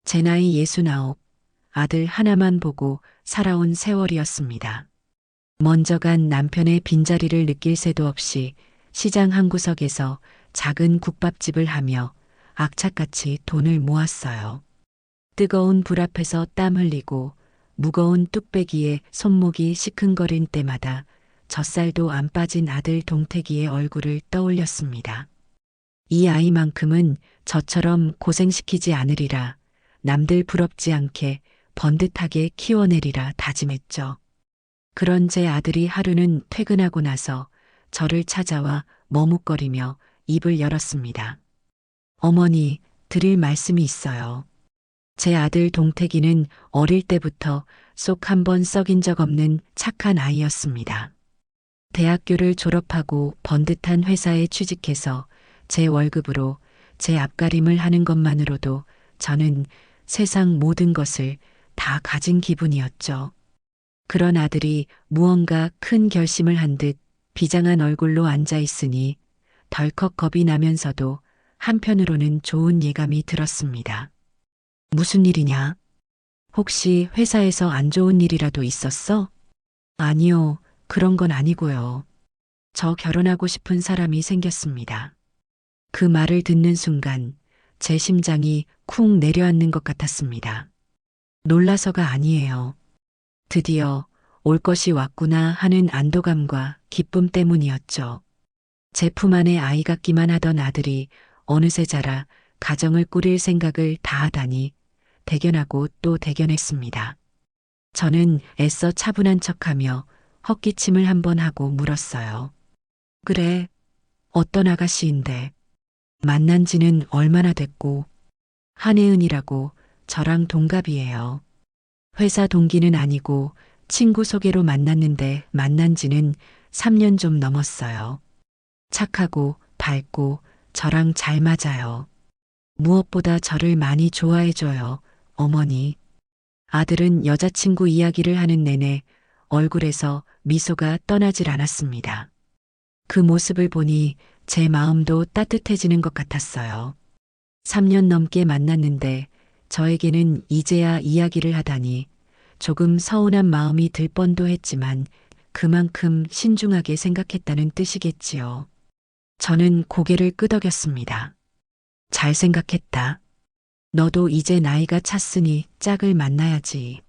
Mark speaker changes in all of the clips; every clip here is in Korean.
Speaker 1: 제 나이 69, 아들 하나만 보고 살아온 세월이었습니다. 먼저 간 남편의 빈자리를 느낄 새도 없이 시장 한 구석에서 작은 국밥집을 하며 악착같이 돈을 모았어요. 뜨거운 불 앞에서 땀 흘리고 무거운 뚝배기에 손목이 시큰거린 때마다 젖살도 안 빠진 아들 동택이의 얼굴을 떠올렸습니다. 이 아이만큼은 저처럼 고생시키지 않으리라, 남들 부럽지 않게 번듯하게 키워내리라 다짐했죠. 그런 제 아들이 하루는 퇴근하고 나서 저를 찾아와 머뭇거리며 입을 열었습니다. 어머니, 드릴 말씀이 있어요. 제 아들 동택이는 어릴 때부터 속 한 번 썩인 적 없는 착한 아이였습니다. 대학교를 졸업하고 번듯한 회사에 취직해서 제 월급으로 제 앞가림을 하는 것만으로도 저는 세상 모든 것을 다 가진 기분이었죠. 그런 아들이 무언가 큰 결심을 한 듯 비장한 얼굴로 앉아 있으니 덜컥 겁이 나면서도 한편으로는 좋은 예감이 들었습니다. 무슨 일이냐? 혹시 회사에서 안 좋은 일이라도 있었어? 아니요, 그런 건 아니고요. 저 결혼하고 싶은 사람이 생겼습니다. 그 말을 듣는 순간 제 심장이 쿵 내려앉는 것 같았습니다. 놀라서가 아니에요. 드디어 올 것이 왔구나 하는 안도감과 기쁨 때문이었죠. 제 품 안에 아이 같기만 하던 아들이 어느새 자라 가정을 꾸릴 생각을 다 하다니 대견하고 또 대견했습니다. 저는 애써 차분한 척하며 헛기침을 한번 하고 물었어요. 그래, 어떤 아가씨인데? 만난 지는 얼마나 됐고? 한혜은이라고 저랑 동갑이에요. 회사 동기는 아니고 친구 소개로 만났는데 만난 지는 3년 좀 넘었어요. 착하고 밝고 저랑 잘 맞아요. 무엇보다 저를 많이 좋아해줘요, 어머니. 아들은 여자친구 이야기를 하는 내내 얼굴에서 미소가 떠나질 않았습니다. 그 모습을 보니 제 마음도 따뜻해지는 것 같았어요. 3년 넘게 만났는데 저에게는 이제야 이야기를 하다니 조금 서운한 마음이 들 뻔도 했지만 그만큼 신중하게 생각했다는 뜻이겠지요. 저는 고개를 끄덕였습니다. 잘 생각했다. 너도 이제 나이가 찼으니 짝을 만나야지.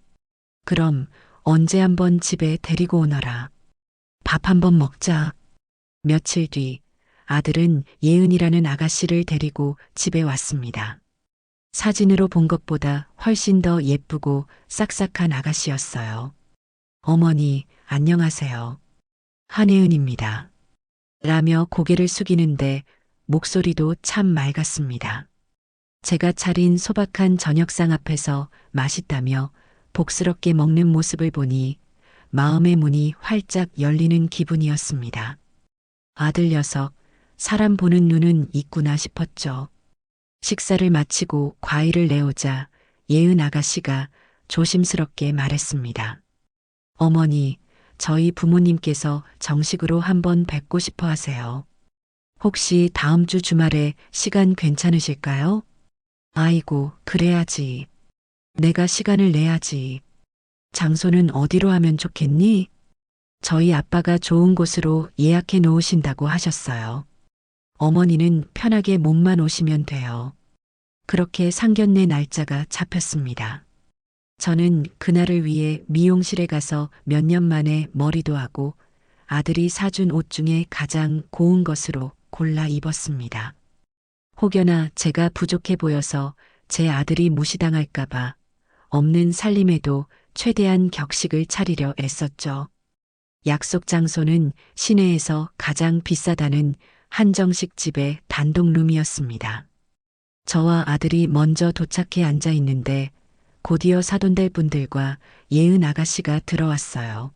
Speaker 1: 그럼 언제 한번 집에 데리고 오너라. 밥 한번 먹자. 며칠 뒤 아들은 예은이라는 아가씨를 데리고 집에 왔습니다. 사진으로 본 것보다 훨씬 더 예쁘고 싹싹한 아가씨였어요. 어머니, 안녕하세요. 한혜은입니다. 라며 고개를 숙이는데 목소리도 참 맑았습니다. 제가 차린 소박한 저녁상 앞에서 맛있다며 복스럽게 먹는 모습을 보니 마음의 문이 활짝 열리는 기분이었습니다. 아들 녀석, 사람 보는 눈은 있구나 싶었죠. 식사를 마치고 과일을 내오자 예은 아가씨가 조심스럽게 말했습니다. 어머니, 저희 부모님께서 정식으로 한번 뵙고 싶어 하세요. 혹시 다음 주 주말에 시간 괜찮으실까요? 아이고, 그래야지. 내가 시간을 내야지. 장소는 어디로 하면 좋겠니? 저희 아빠가 좋은 곳으로 예약해 놓으신다고 하셨어요. 어머니는 편하게 몸만 오시면 돼요. 그렇게 상견례 날짜가 잡혔습니다. 저는 그날을 위해 미용실에 가서 몇 년 만에 머리도 하고 아들이 사준 옷 중에 가장 고운 것으로 골라 입었습니다. 혹여나 제가 부족해 보여서 제 아들이 무시당할까봐 없는 살림에도 최대한 격식을 차리려 애썼죠. 약속 장소는 시내에서 가장 비싸다는 한정식 집의 단독룸이었습니다. 저와 아들이 먼저 도착해 앉아 있는데 곧이어 사돈될 분들과 예은 아가씨가 들어왔어요.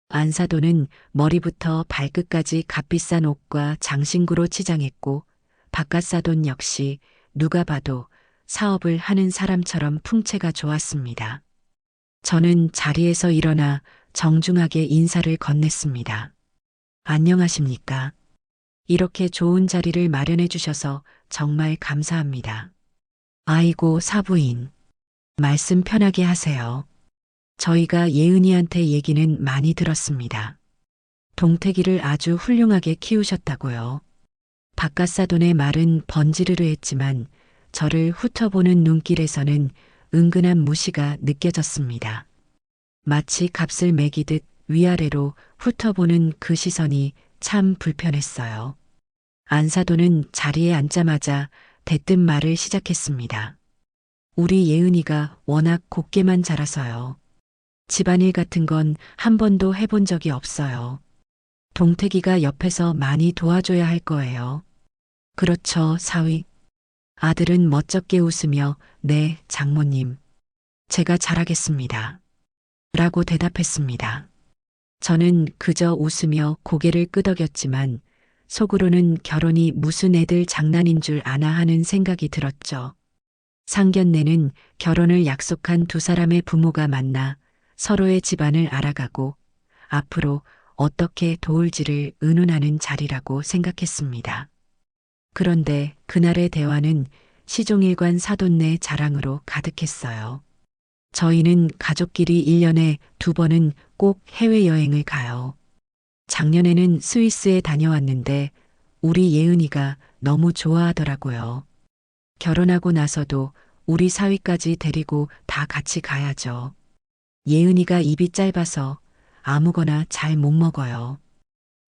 Speaker 1: 안사돈은 머리부터 발끝까지 값비싼 옷과 장신구로 치장했고 바깥사돈 역시 누가 봐도 사업을 하는 사람처럼 풍채가 좋았습니다. 저는 자리에서 일어나 정중하게 인사를 건넸습니다. 안녕하십니까? 이렇게 좋은 자리를 마련해 주셔서 정말 감사합니다. 아이고 사부인, 말씀 편하게 하세요. 저희가 예은이한테 얘기는 많이 들었습니다. 동태기를 아주 훌륭하게 키우셨다고요. 바깥사돈의 말은 번지르르 했지만 저를 훑어보는 눈길에서는 은근한 무시가 느껴졌습니다. 마치 값을 매기듯 위아래로 훑어보는 그 시선이 참 불편했어요. 안사돈은 자리에 앉자마자 대뜸 말을 시작했습니다. 우리 예은이가 워낙 곱게만 자라서요. 집안일 같은 건 한 번도 해본 적이 없어요. 동태기가 옆에서 많이 도와줘야 할 거예요. 그렇죠, 사위. 아들은 멋쩍게 웃으며 네, 장모님. 제가 잘하겠습니다. 라고 대답했습니다. 저는 그저 웃으며 고개를 끄덕였지만 속으로는 결혼이 무슨 애들 장난인 줄 아나 하는 생각이 들었죠. 상견례는 결혼을 약속한 두 사람의 부모가 만나 서로의 집안을 알아가고 앞으로 어떻게 도울지를 의논하는 자리라고 생각했습니다. 그런데 그날의 대화는 시종일관 사돈네 자랑으로 가득했어요. 저희는 가족끼리 1년에 2번은 꼭 해외여행을 가요. 작년에는 스위스에 다녀왔는데 우리 예은이가 너무 좋아하더라고요. 결혼하고 나서도 우리 사위까지 데리고 다 같이 가야죠. 예은이가 입이 짧아서 아무거나 잘 못 먹어요.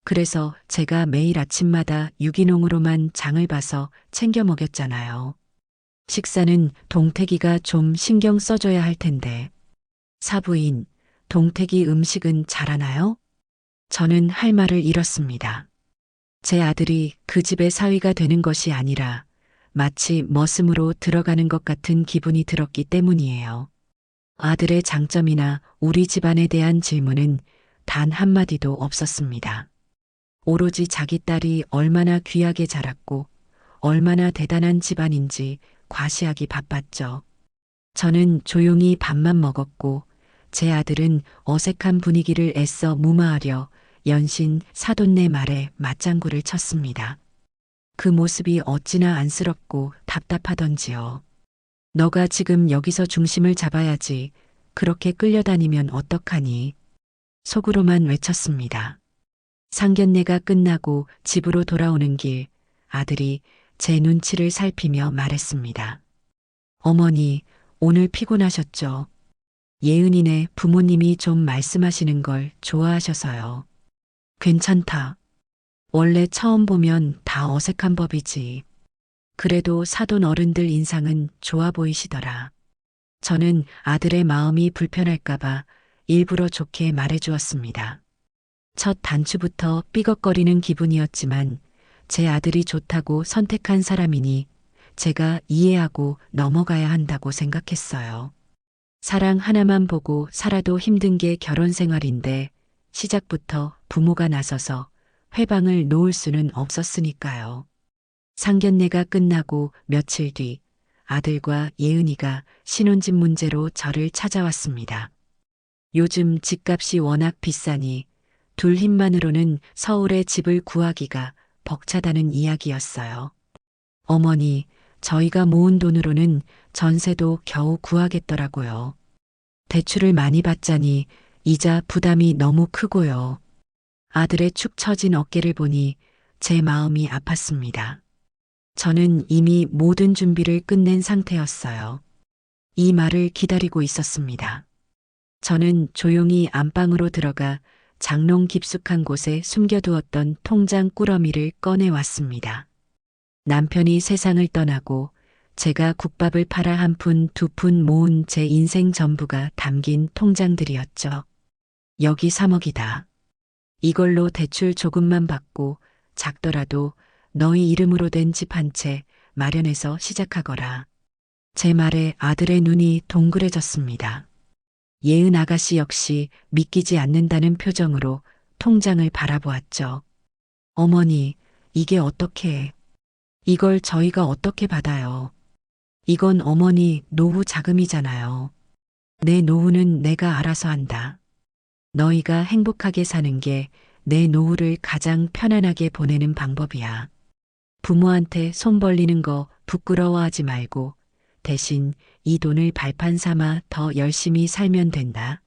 Speaker 1: 그래서 제가 매일 아침마다 유기농으로만 장을 봐서 챙겨 먹였잖아요. 식사는 동태기가 좀 신경 써줘야 할 텐데. 사부인, 동태기 음식은 잘하나요? 저는 할 말을 잃었습니다. 제 아들이 그 집의 사위가 되는 것이 아니라 마치 머슴으로 들어가는 것 같은 기분이 들었기 때문이에요. 아들의 장점이나 우리 집안에 대한 질문은 단 한마디도 없었습니다. 오로지 자기 딸이 얼마나 귀하게 자랐고 얼마나 대단한 집안인지 과시하기 바빴죠. 저는 조용히 밥만 먹었고 제 아들은 어색한 분위기를 애써 무마하려 연신 사돈네 말에 맞장구를 쳤습니다. 그 모습이 어찌나 안쓰럽고 답답하던지요. 너가 지금 여기서 중심을 잡아야지. 그렇게 끌려다니면 어떡하니? 속으로만 외쳤습니다. 상견례가 끝나고 집으로 돌아오는 길 아들이 제 눈치를 살피며 말했습니다. 어머니, 오늘 피곤하셨죠? 예은이네 부모님이 좀 말씀하시는 걸 좋아하셔서요. 괜찮다. 원래 처음 보면 다 어색한 법이지. 그래도 사돈 어른들 인상은 좋아 보이시더라. 저는 아들의 마음이 불편할까봐 일부러 좋게 말해주었습니다. 첫 단추부터 삐걱거리는 기분이었지만 제 아들이 좋다고 선택한 사람이니 제가 이해하고 넘어가야 한다고 생각했어요. 사랑 하나만 보고 살아도 힘든 게 결혼 생활인데 시작부터 부모가 나서서 회방을 놓을 수는 없었으니까요. 상견례가 끝나고 며칠 뒤 아들과 예은이가 신혼집 문제로 저를 찾아왔습니다. 요즘 집값이 워낙 비싸니 둘 힘만으로는 서울에 집을 구하기가 벅차다는 이야기였어요. 어머니, 저희가 모은 돈으로는 전세도 겨우 구하겠더라고요. 대출을 많이 받자니 이자 부담이 너무 크고요. 아들의 축 처진 어깨를 보니 제 마음이 아팠습니다. 저는 이미 모든 준비를 끝낸 상태였어요. 이 말을 기다리고 있었습니다. 저는 조용히 안방으로 들어가 장롱 깊숙한 곳에 숨겨두었던 통장 꾸러미를 꺼내왔습니다. 남편이 세상을 떠나고 제가 국밥을 팔아 한 푼, 두 푼 모은 제 인생 전부가 담긴 통장들이었죠. 여기 3억이다. 이걸로 대출 조금만 받고 작더라도 너희 이름으로 된 집 한 채 마련해서 시작하거라. 제 말에 아들의 눈이 동그래졌습니다. 예은 아가씨 역시 믿기지 않는다는 표정으로 통장을 바라보았죠. 어머니, 이게 어떻게, 이걸 저희가 어떻게 받아요? 이건 어머니 노후 자금이잖아요. 내 노후는 내가 알아서 한다. 너희가 행복하게 사는 게 내 노후를 가장 편안하게 보내는 방법이야. 부모한테 손 벌리는 거 부끄러워하지 말고 대신 이 돈을 발판 삼아 더 열심히 살면 된다.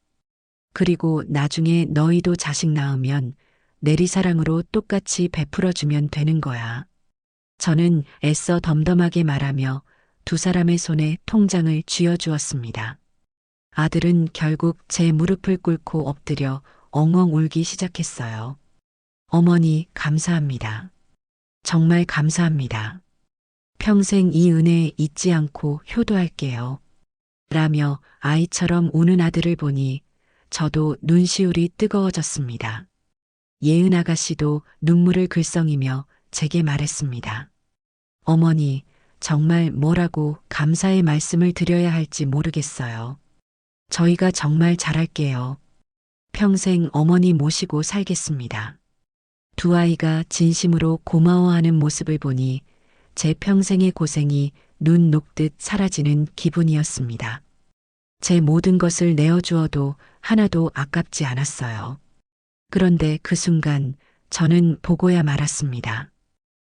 Speaker 1: 그리고 나중에 너희도 자식 낳으면 내리사랑으로 똑같이 베풀어주면 되는 거야. 저는 애써 덤덤하게 말하며 두 사람의 손에 통장을 쥐어주었습니다. 아들은 결국 제 무릎을 꿇고 엎드려 엉엉 울기 시작했어요. 어머니, 감사합니다. 정말 감사합니다. 평생 이 은혜 잊지 않고 효도할게요. 라며 아이처럼 우는 아들을 보니 저도 눈시울이 뜨거워졌습니다. 예은 아가씨도 눈물을 글썽이며 제게 말했습니다. 어머니, 정말 뭐라고 감사의 말씀을 드려야 할지 모르겠어요. 저희가 정말 잘할게요. 평생 어머니 모시고 살겠습니다. 두 아이가 진심으로 고마워하는 모습을 보니 제 평생의 고생이 눈 녹듯 사라지는 기분이었습니다. 제 모든 것을 내어주어도 하나도 아깝지 않았어요. 그런데 그 순간 저는 보고야 말았습니다.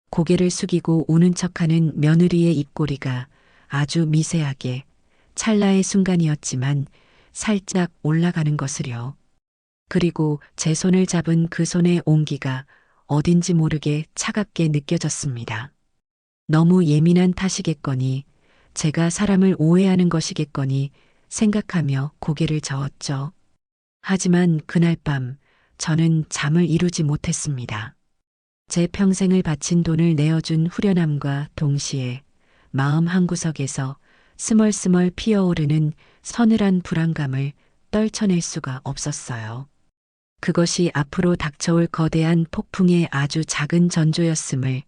Speaker 1: 고개를 숙이고 우는 척하는 며느리의 입꼬리가 아주 미세하게 찰나의 순간이었지만 살짝 올라가는 것을요. 그리고 제 손을 잡은 그 손의 온기가 어딘지 모르게 차갑게 느껴졌습니다. 너무 예민한 탓이겠거니, 제가 사람을 오해하는 것이겠거니 생각하며 고개를 저었죠. 하지만 그날 밤 저는 잠을 이루지 못했습니다. 제 평생을 바친 돈을 내어준 후련함과 동시에 마음 한구석에서 스멀스멀 피어오르는 서늘한 불안감을 떨쳐낼 수가 없었어요. 그것이 앞으로 닥쳐올 거대한 폭풍의 아주 작은 전조였음을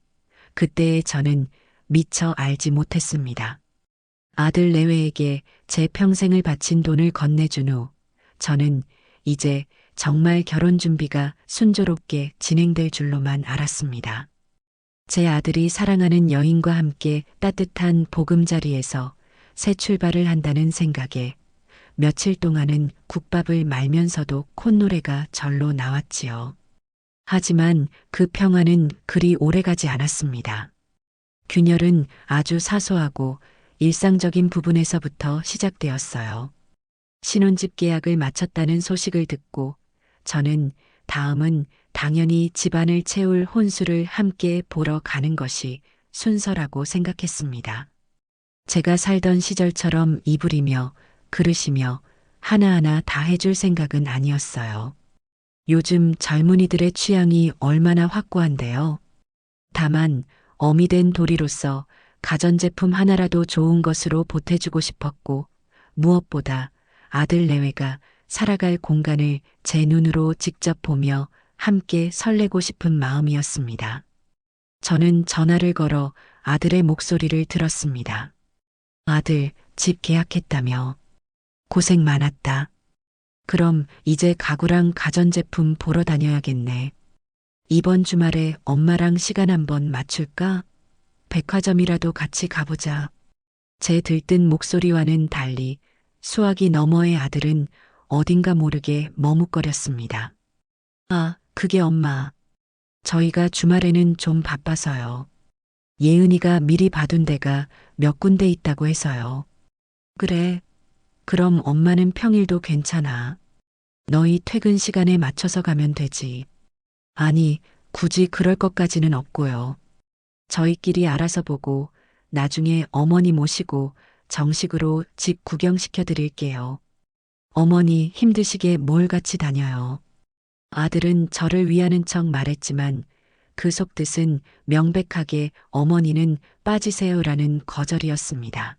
Speaker 1: 그때의 저는 미처 알지 못했습니다. 아들 내외에게 제 평생을 바친 돈을 건네준 후 저는 이제 정말 결혼 준비가 순조롭게 진행될 줄로만 알았습니다. 제 아들이 사랑하는 여인과 함께 따뜻한 보금자리에서 새 출발을 한다는 생각에 며칠 동안은 국밥을 말면서도 콧노래가 절로 나왔지요. 하지만 그 평화는 그리 오래가지 않았습니다. 균열은 아주 사소하고 일상적인 부분에서부터 시작되었어요. 신혼집 계약을 마쳤다는 소식을 듣고 저는 다음은 당연히 집안을 채울 혼수를 함께 보러 가는 것이 순서라고 생각했습니다. 제가 살던 시절처럼 이불이며 그릇이며 하나하나 다 해줄 생각은 아니었어요. 요즘 젊은이들의 취향이 얼마나 확고한데요. 다만 어미 된 도리로서 가전제품 하나라도 좋은 것으로 보태주고 싶었고 무엇보다 아들 내외가 살아갈 공간을 제 눈으로 직접 보며 함께 설레고 싶은 마음이었습니다. 저는 전화를 걸어 아들의 목소리를 들었습니다. 아들, 집 계약했다며. 고생 많았다. 그럼 이제 가구랑 가전제품 보러 다녀야겠네. 이번 주말에 엄마랑 시간 한번 맞출까? 백화점이라도 같이 가보자. 제 들뜬 목소리와는 달리 수화기 너머의 아들은 어딘가 모르게 머뭇거렸습니다. 아, 그게 엄마. 저희가 주말에는 좀 바빠서요. 예은이가 미리 봐둔 데가 몇 군데 있다고 해서요. 그래. 그럼 엄마는 평일도 괜찮아. 너희 퇴근 시간에 맞춰서 가면 되지. 아니, 굳이 그럴 것까지는 없고요. 저희끼리 알아서 보고 나중에 어머니 모시고 정식으로 집 구경시켜 드릴게요. 어머니 힘드시게 뭘 같이 다녀요. 아들은 저를 위하는 척 말했지만 그 속뜻은 명백하게 어머니는 빠지세요라는 거절이었습니다.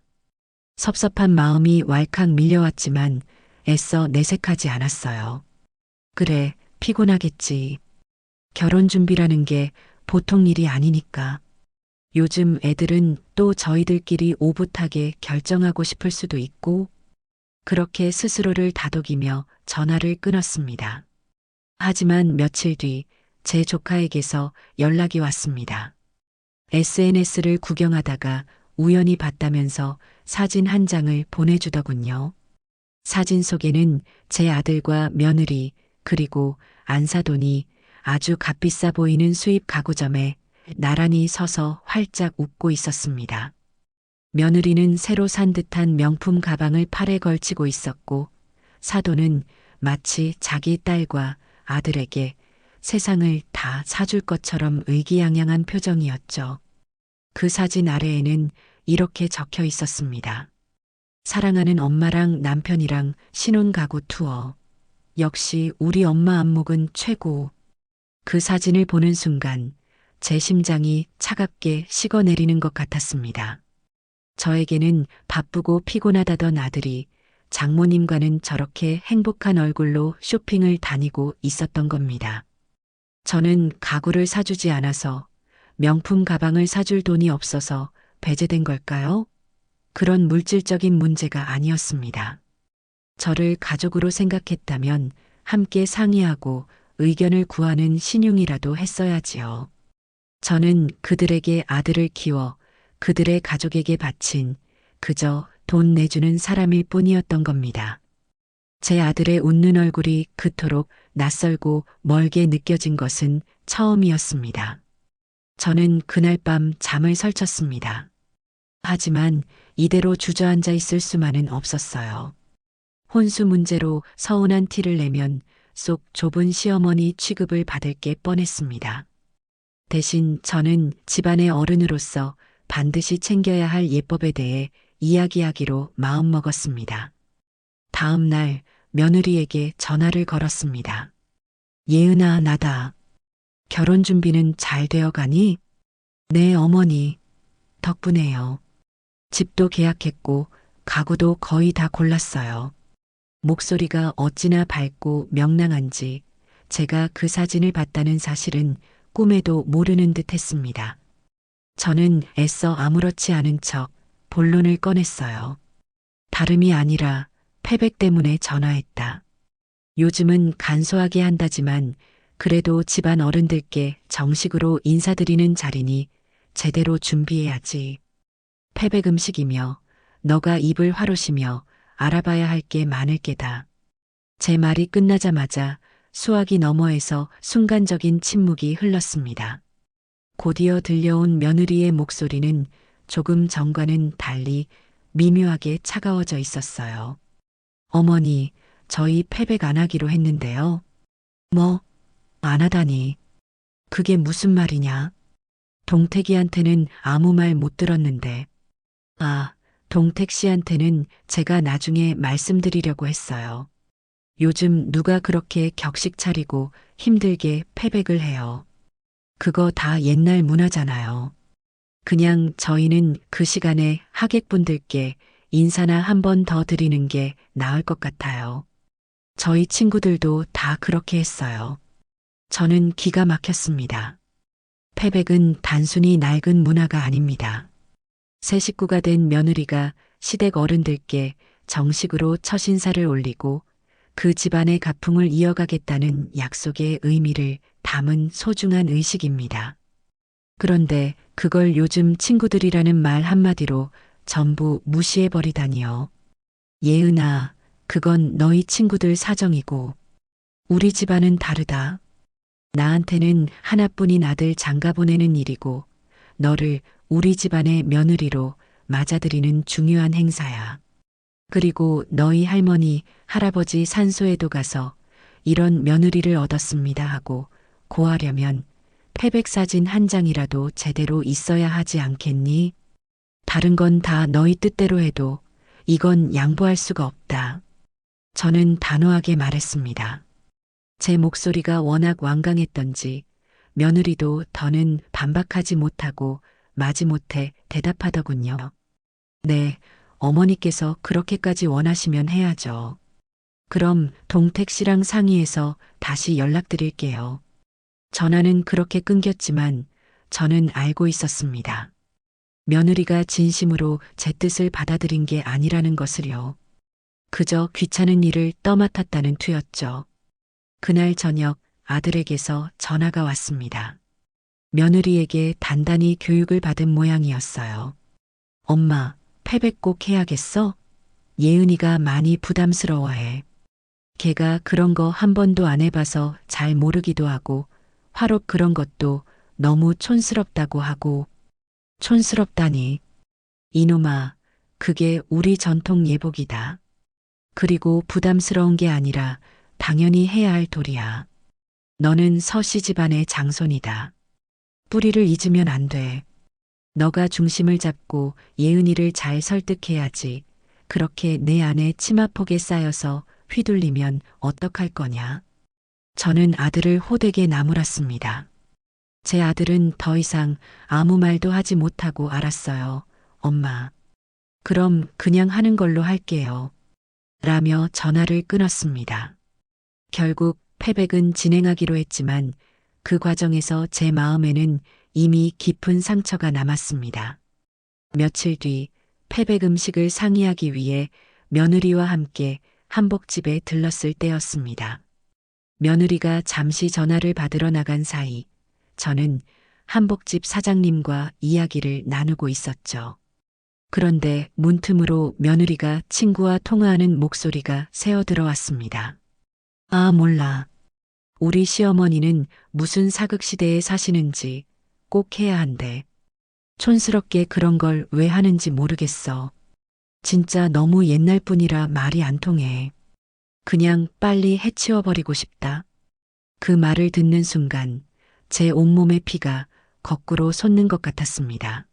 Speaker 1: 섭섭한 마음이 왈칵 밀려왔지만 애써 내색하지 않았어요. 그래, 피곤하겠지. 결혼 준비라는 게 보통 일이 아니니까. 요즘 애들은 또 저희들끼리 오붓하게 결정하고 싶을 수도 있고, 그렇게 스스로를 다독이며 전화를 끊었습니다. 하지만 며칠 뒤 제 조카에게서 연락이 왔습니다. SNS를 구경하다가 우연히 봤다면서 사진 한 장을 보내주더군요. 사진 속에는 제 아들과 며느리 그리고 안사돈이 아주 값비싸 보이는 수입 가구점에 나란히 서서 활짝 웃고 있었습니다. 며느리는 새로 산 듯한 명품 가방을 팔에 걸치고 있었고, 사돈은 마치 자기 딸과 아들에게 세상을 다 사줄 것처럼 의기양양한 표정이었죠. 그 사진 아래에는 이렇게 적혀 있었습니다. 사랑하는 엄마랑 남편이랑 신혼가구 투어. 역시 우리 엄마 안목은 최고. 그 사진을 보는 순간 제 심장이 차갑게 식어내리는 것 같았습니다. 저에게는 바쁘고 피곤하다던 아들이 장모님과는 저렇게 행복한 얼굴로 쇼핑을 다니고 있었던 겁니다. 저는 가구를 사주지 않아서, 명품 가방을 사줄 돈이 없어서 배제된 걸까요? 그런 물질적인 문제가 아니었습니다. 저를 가족으로 생각했다면 함께 상의하고 의견을 구하는 신용이라도 했어야지요. 저는 그들에게 아들을 키워 그들의 가족에게 바친 그저 돈 내주는 사람일 뿐이었던 겁니다. 제 아들의 웃는 얼굴이 그토록 낯설고 멀게 느껴진 것은 처음이었습니다. 저는 그날 밤 잠을 설쳤습니다. 하지만 이대로 주저앉아 있을 수만은 없었어요. 혼수 문제로 서운한 티를 내면 속 좁은 시어머니 취급을 받을 게 뻔했습니다. 대신 저는 집안의 어른으로서 반드시 챙겨야 할 예법에 대해 이야기하기로 마음먹었습니다. 다음 날 며느리에게 전화를 걸었습니다. 예은아, 나다. 결혼 준비는 잘 되어 가니? 네, 어머니. 덕분에요. 집도 계약했고 가구도 거의 다 골랐어요. 목소리가 어찌나 밝고 명랑한지 제가 그 사진을 봤다는 사실은 꿈에도 모르는 듯 했습니다. 저는 애써 아무렇지 않은 척 본론을 꺼냈어요. 다름이 아니라 패백 때문에 전화했다. 요즘은 간소하게 한다지만 그래도 집안 어른들께 정식으로 인사드리는 자리니 제대로 준비해야지. 패백 음식이며 너가 입을 화로시며 알아봐야 할 게 많을 게다. 제 말이 끝나자마자 수화기 너머에서 순간적인 침묵이 흘렀습니다. 곧이어 들려온 며느리의 목소리는 조금 전과는 달리 미묘하게 차가워져 있었어요. 어머니, 저희 패백 안 하기로 했는데요. 뭐, 안 하다니. 그게 무슨 말이냐? 동택이한테는 아무 말 못 들었는데. 아, 동택 씨한테는 제가 나중에 말씀드리려고 했어요. 요즘 누가 그렇게 격식 차리고 힘들게 패백을 해요. 그거 다 옛날 문화잖아요. 그냥 저희는 그 시간에 하객분들께 인사나 한 번 더 드리는 게 나을 것 같아요. 저희 친구들도 다 그렇게 했어요. 저는 기가 막혔습니다. 패백은 단순히 낡은 문화가 아닙니다. 새 식구가 된 며느리가 시댁 어른들께 정식으로 첫 인사를 올리고 그 집안의 가풍을 이어가겠다는 약속의 의미를 담은 소중한 의식입니다. 그런데 그걸 요즘 친구들이라는 말 한마디로 전부 무시해버리다니요. 예은아, 그건 너희 친구들 사정이고 우리 집안은 다르다. 나한테는 하나뿐인 아들 장가 보내는 일이고 너를 우리 집안의 며느리로 맞아들이는 중요한 행사야. 그리고 너희 할머니, 할아버지 산소에도 가서 이런 며느리를 얻었습니다 하고 고하려면 패백 사진 한 장이라도 제대로 있어야 하지 않겠니? 다른 건 다 너희 뜻대로 해도 이건 양보할 수가 없다. 저는 단호하게 말했습니다. 제 목소리가 워낙 완강했던지 며느리도 더는 반박하지 못하고 마지못해 대답하더군요. 네, 어머니께서 그렇게까지 원하시면 해야죠. 그럼 동택 씨랑 상의해서 다시 연락드릴게요. 전화는 그렇게 끊겼지만 저는 알고 있었습니다. 며느리가 진심으로 제 뜻을 받아들인 게 아니라는 것을요. 그저 귀찮은 일을 떠맡았다는 투였죠. 그날 저녁 아들에게서 전화가 왔습니다. 며느리에게 단단히 교육을 받은 모양이었어요. 엄마, 패백 꼭 해야겠어? 예은이가 많이 부담스러워해. 걔가 그런 거 한 번도 안 해봐서 잘 모르기도 하고 화록 그런 것도 너무 촌스럽다고 하고. 촌스럽다니. 이놈아, 그게 우리 전통 예복이다. 그리고 부담스러운 게 아니라 당연히 해야 할 도리야. 너는 서씨 집안의 장손이다. 뿌리를 잊으면 안 돼. 너가 중심을 잡고 예은이를 잘 설득해야지. 그렇게 내 안에 치마폭에 쌓여서 휘둘리면 어떡할 거냐. 저는 아들을 호되게 나무랐습니다. 제 아들은 더 이상 아무 말도 하지 못하고 알았어요. 엄마. 그럼 그냥 하는 걸로 할게요. 라며 전화를 끊었습니다. 결국 패백은 진행하기로 했지만 그 과정에서 제 마음에는 이미 깊은 상처가 남았습니다. 며칠 뒤 패백 음식을 상의하기 위해 며느리와 함께 한복집에 들렀을 때였습니다. 며느리가 잠시 전화를 받으러 나간 사이 저는 한복집 사장님과 이야기를 나누고 있었죠. 그런데 문틈으로 며느리가 친구와 통화하는 목소리가 새어 들어왔습니다. 아, 몰라. 우리 시어머니는 무슨 사극시대에 사시는지 꼭 해야 한대. 촌스럽게 그런 걸 왜 하는지 모르겠어. 진짜 너무 옛날 뿐이라 말이 안 통해. 그냥 빨리 해치워버리고 싶다. 그 말을 듣는 순간 제 온몸의 피가 거꾸로 솟는 것 같았습니다.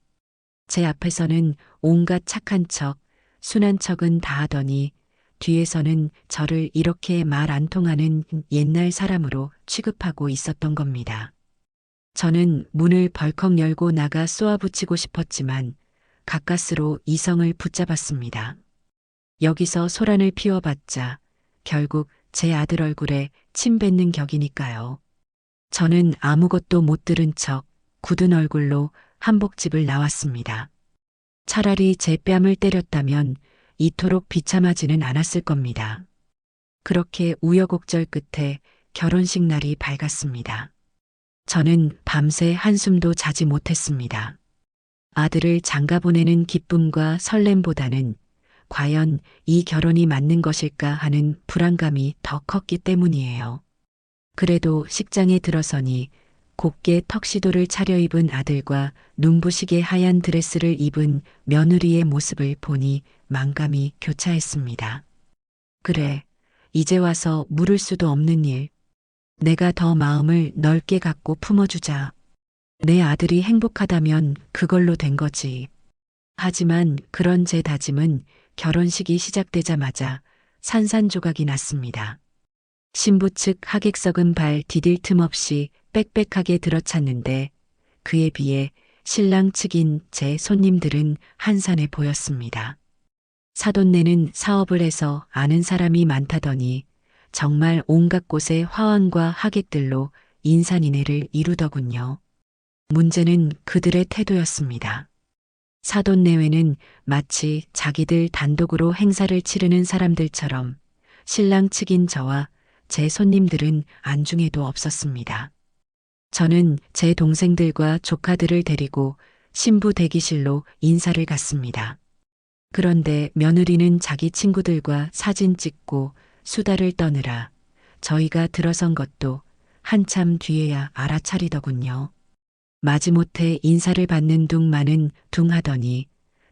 Speaker 1: 제 앞에서는 온갖 착한 척, 순한 척은 다 하더니 뒤에서는 저를 이렇게 말 안 통하는 옛날 사람으로 취급하고 있었던 겁니다. 저는 문을 벌컥 열고 나가 쏘아붙이고 싶었지만 가까스로 이성을 붙잡았습니다. 여기서 소란을 피워봤자 결국 제 아들 얼굴에 침 뱉는 격이니까요. 저는 아무것도 못 들은 척 굳은 얼굴로 한복집을 나왔습니다. 차라리 제 뺨을 때렸다면 이토록 비참하지는 않았을 겁니다. 그렇게 우여곡절 끝에 결혼식 날이 밝았습니다. 저는 밤새 한숨도 자지 못했습니다. 아들을 장가 보내는 기쁨과 설렘보다는 과연 이 결혼이 맞는 것일까 하는 불안감이 더 컸기 때문이에요. 그래도 식장에 들어서니 곱게 턱시도를 차려입은 아들과 눈부시게 하얀 드레스를 입은 며느리의 모습을 보니 만감이 교차했습니다. 그래, 이제 와서 물을 수도 없는 일. 내가 더 마음을 넓게 갖고 품어주자. 내 아들이 행복하다면 그걸로 된 거지. 하지만 그런 제 다짐은 결혼식이 시작되자마자 산산조각이 났습니다. 신부 측 하객석은 발 디딜 틈 없이 빽빽하게 들어찼는데 그에 비해 신랑 측인 제 손님들은 한산해 보였습니다. 사돈네는 사업을 해서 아는 사람이 많다더니 정말 온갖 곳에 화환과 하객들로 인산인해를 이루더군요. 문제는 그들의 태도였습니다. 사돈 내외는 마치 자기들 단독으로 행사를 치르는 사람들처럼 신랑 측인 저와 제 손님들은 안중에도 없었습니다. 저는 제 동생들과 조카들을 데리고 신부 대기실로 인사를 갔습니다. 그런데 며느리는 자기 친구들과 사진 찍고 수다를 떠느라 저희가 들어선 것도 한참 뒤에야 알아차리더군요. 마지못해 인사를 받는 둥마는 둥하더니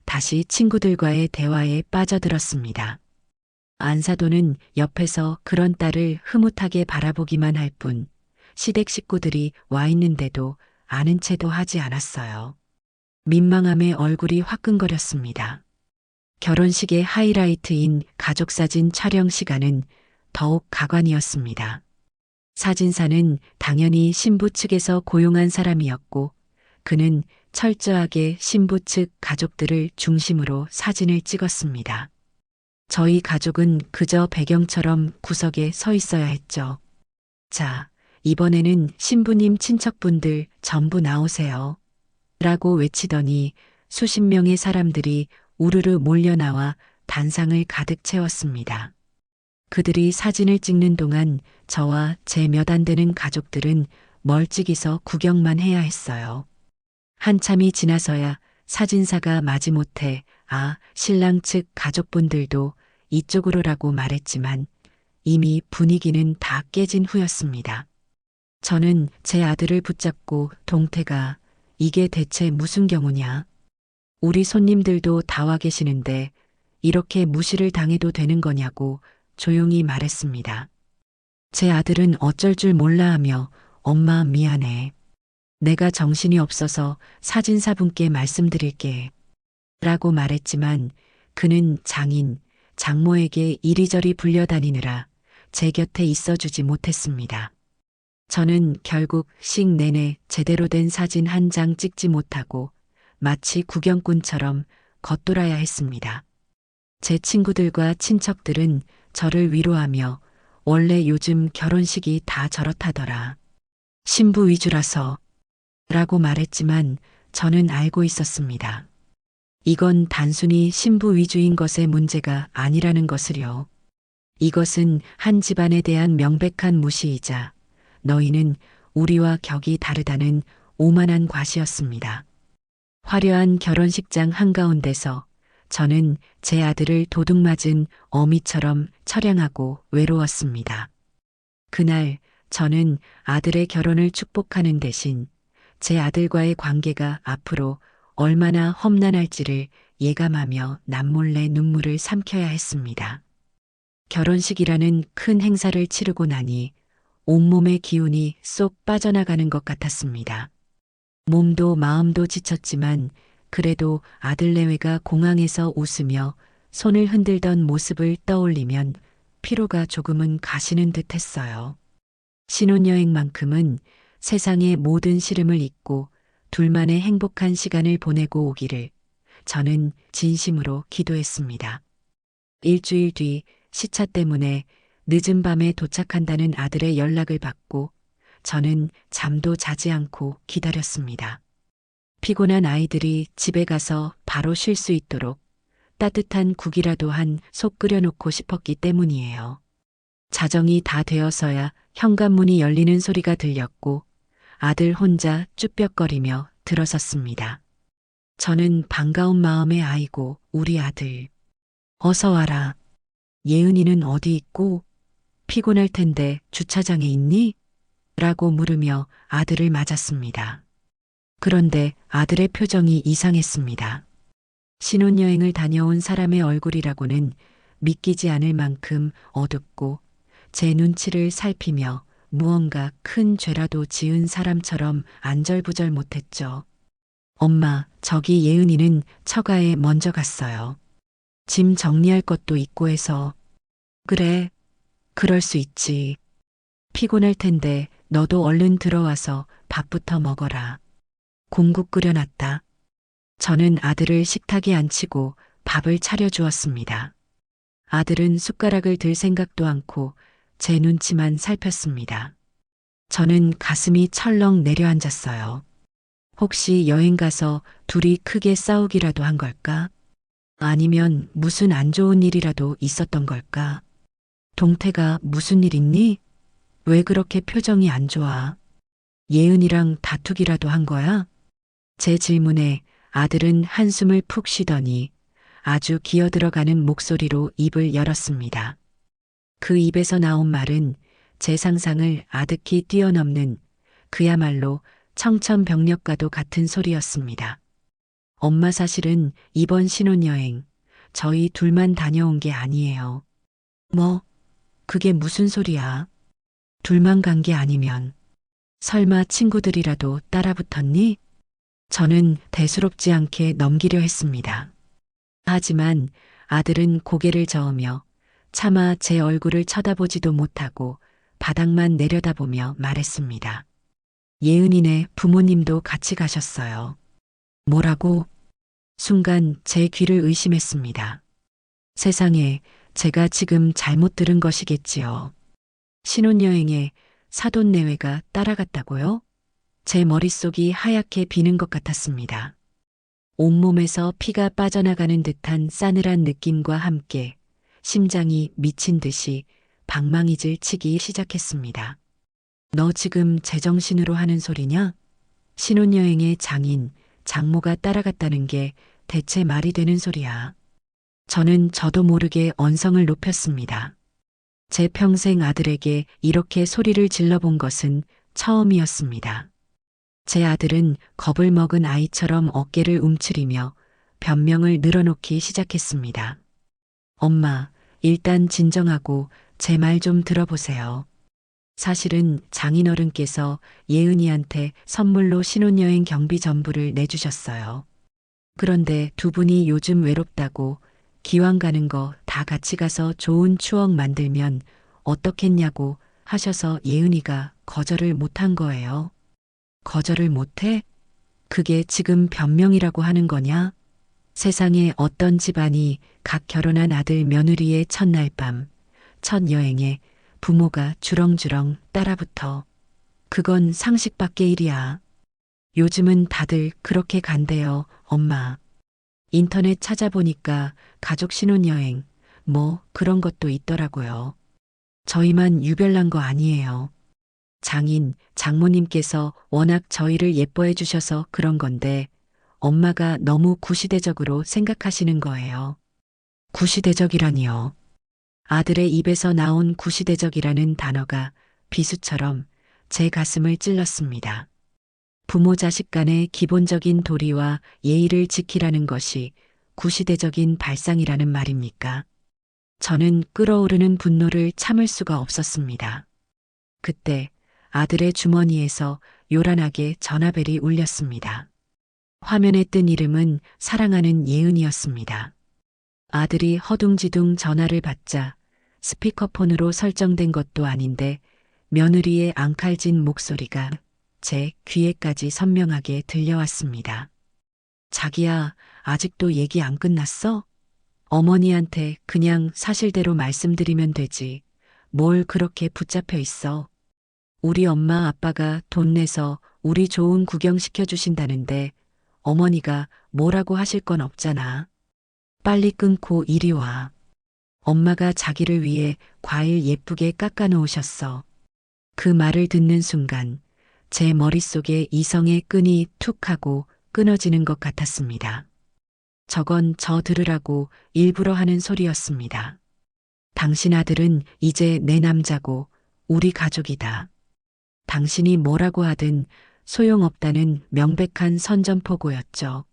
Speaker 1: 다시 친구들과의 대화에 빠져들었습니다. 안사도는 옆에서 그런 딸을 흐뭇하게 바라보기만 할 뿐 시댁 식구들이 와 있는데도 아는 체도 하지 않았어요. 민망함에 얼굴이 화끈거렸습니다. 결혼식의 하이라이트인 가족사진 촬영 시간은 더욱 가관이었습니다. 사진사는 당연히 신부 측에서 고용한 사람이었고 그는 철저하게 신부 측 가족들을 중심으로 사진을 찍었습니다. 저희 가족은 그저 배경처럼 구석에 서 있어야 했죠. 자, 이번에는 신부님 친척분들 전부 나오세요. 라고 외치더니 수십 명의 사람들이 우르르 몰려나와 단상을 가득 채웠습니다. 그들이 사진을 찍는 동안 저와 제 몇 안 되는 가족들은 멀찍이서 구경만 해야 했어요. 한참이 지나서야 사진사가 마지못해 신랑 측 가족분들도 이쪽으로라고 말했지만 이미 분위기는 다 깨진 후였습니다. 저는 제 아들을 붙잡고 동태가 이게 대체 무슨 경우냐? 우리 손님들도 다 와 계시는데 이렇게 무시를 당해도 되는 거냐고 조용히 말했습니다. 제 아들은 어쩔 줄 몰라 하며 엄마 미안해. 내가 정신이 없어서 사진사분께 말씀드릴게. 라고 말했지만 그는 장인, 장모에게 이리저리 불려다니느라 제 곁에 있어주지 못했습니다. 저는 결국 식 내내 제대로 된 사진 한 장 찍지 못하고 마치 구경꾼처럼 겉돌아야 했습니다. 제 친구들과 친척들은 저를 위로하며 원래 요즘 결혼식이 다 저렇다더라. 신부 위주라서 라고 말했지만 저는 알고 있었습니다. 이건 단순히 신부 위주인 것의 문제가 아니라는 것을요. 이것은 한 집안에 대한 명백한 무시이자 너희는 우리와 격이 다르다는 오만한 과시였습니다. 화려한 결혼식장 한가운데서 저는 제 아들을 도둑맞은 어미처럼 처량하고 외로웠습니다. 그날 저는 아들의 결혼을 축복하는 대신 제 아들과의 관계가 앞으로 얼마나 험난할지를 예감하며 남몰래 눈물을 삼켜야 했습니다. 결혼식이라는 큰 행사를 치르고 나니 온몸의 기운이 쏙 빠져나가는 것 같았습니다. 몸도 마음도 지쳤지만 그래도 아들 내외가 공항에서 웃으며 손을 흔들던 모습을 떠올리면 피로가 조금은 가시는 듯 했어요. 신혼여행만큼은 세상의 모든 시름을 잊고 둘만의 행복한 시간을 보내고 오기를 저는 진심으로 기도했습니다. 일주일 뒤 시차 때문에 늦은 밤에 도착한다는 아들의 연락을 받고 저는 잠도 자지 않고 기다렸습니다. 피곤한 아이들이 집에 가서 바로 쉴 수 있도록 따뜻한 국이라도 한 속 끓여놓고 싶었기 때문이에요. 자정이 다 되어서야 현관문이 열리는 소리가 들렸고 아들 혼자 쭈뼛거리며 들어섰습니다. 저는 반가운 마음에 아이고 우리 아들. 어서 와라. 예은이는 어디 있고 피곤할 텐데 주차장에 있니? 라고 물으며 아들을 맞았습니다. 그런데 아들의 표정이 이상했습니다. 신혼여행을 다녀온 사람의 얼굴이라고는 믿기지 않을 만큼 어둡고 제 눈치를 살피며 무언가 큰 죄라도 지은 사람처럼 안절부절 못했죠. 엄마, 저기 예은이는 처가에 먼저 갔어요. 짐 정리할 것도 있고 해서. 그래, 그럴 수 있지. 피곤할 텐데 너도 얼른 들어와서 밥부터 먹어라. 공국 끓여놨다. 저는 아들을 식탁에 앉히고 밥을 차려주었습니다. 아들은 숟가락을 들 생각도 않고 제 눈치만 살폈습니다. 저는 가슴이 철렁 내려앉았어요. 혹시 여행 가서 둘이 크게 싸우기라도 한 걸까? 아니면 무슨 안 좋은 일이라도 있었던 걸까? 동태가 무슨 일 있니? 왜 그렇게 표정이 안 좋아? 예은이랑 다투기라도 한 거야? 제 질문에 아들은 한숨을 푹 쉬더니 아주 기어들어가는 목소리로 입을 열었습니다. 그 입에서 나온 말은 제 상상을 아득히 뛰어넘는 그야말로 청천벽력과도 같은 소리였습니다. 엄마 사실은 이번 신혼여행 저희 둘만 다녀온 게 아니에요. 뭐? 그게 무슨 소리야? 둘만 간 게 아니면 설마 친구들이라도 따라붙었니? 저는 대수롭지 않게 넘기려 했습니다. 하지만 아들은 고개를 저으며 차마 제 얼굴을 쳐다보지도 못하고 바닥만 내려다보며 말했습니다. 예은이네 부모님도 같이 가셨어요. 뭐라고? 순간 제 귀를 의심했습니다. 세상에 제가 지금 잘못 들은 것이겠지요. 신혼여행에 사돈 내외가 따라갔다고요? 제 머릿속이 하얗게 비는 것 같았습니다. 온몸에서 피가 빠져나가는 듯한 싸늘한 느낌과 함께 심장이 미친 듯이 방망이질 치기 시작했습니다. 너 지금 제정신으로 하는 소리냐? 신혼여행에 장인, 장모가 따라갔다는 게 대체 말이 되는 소리야. 저는 저도 모르게 언성을 높였습니다. 제 평생 아들에게 이렇게 소리를 질러본 것은 처음이었습니다. 제 아들은 겁을 먹은 아이처럼 어깨를 움츠리며 변명을 늘어놓기 시작했습니다. 엄마, 일단 진정하고 제 말 좀 들어보세요. 사실은 장인어른께서 예은이한테 선물로 신혼여행 경비 전부를 내주셨어요. 그런데 두 분이 요즘 외롭다고 기왕 가는 거 다 같이 가서 좋은 추억 만들면 어떻겠냐고 하셔서 예은이가 거절을 못한 거예요. 거절을 못해? 그게 지금 변명이라고 하는 거냐? 세상에 어떤 집안이 각 결혼한 아들 며느리의 첫날 밤, 첫 여행에 부모가 주렁주렁 따라붙어. 그건 상식 밖의 일이야. 요즘은 다들 그렇게 간대요, 엄마. 인터넷 찾아보니까 가족 신혼여행, 뭐 그런 것도 있더라고요. 저희만 유별난 거 아니에요. 장모님께서 워낙 저희를 예뻐해 주셔서 그런 건데 엄마가 너무 구시대적으로 생각하시는 거예요. 구시대적이라니요. 아들의 입에서 나온 구시대적이라는 단어가 비수처럼 제 가슴을 찔렀습니다. 부모 자식 간의 기본적인 도리와 예의를 지키라는 것이 구시대적인 발상이라는 말입니까? 저는 끓어오르는 분노를 참을 수가 없었습니다. 그때 아들의 주머니에서 요란하게 전화벨이 울렸습니다. 화면에 뜬 이름은 사랑하는 예은이었습니다. 아들이 허둥지둥 전화를 받자 스피커폰으로 설정된 것도 아닌데 며느리의 앙칼진 목소리가 제 귀에까지 선명하게 들려왔습니다. 자기야, 아직도 얘기 안 끝났어? 어머니한테 그냥 사실대로 말씀드리면 되지. 뭘 그렇게 붙잡혀 있어. 우리 엄마 아빠가 돈 내서 우리 좋은 구경 시켜주신다는데 어머니가 뭐라고 하실 건 없잖아. 빨리 끊고 이리 와. 엄마가 자기를 위해 과일 예쁘게 깎아 놓으셨어. 그 말을 듣는 순간 제 머릿속에 이성의 끈이 툭 하고 끊어지는 것 같았습니다. 저건 저 들으라고 일부러 하는 소리였습니다. 당신 아들은 이제 내 남자고 우리 가족이다. 당신이 뭐라고 하든 소용없다는 명백한 선전포고였죠.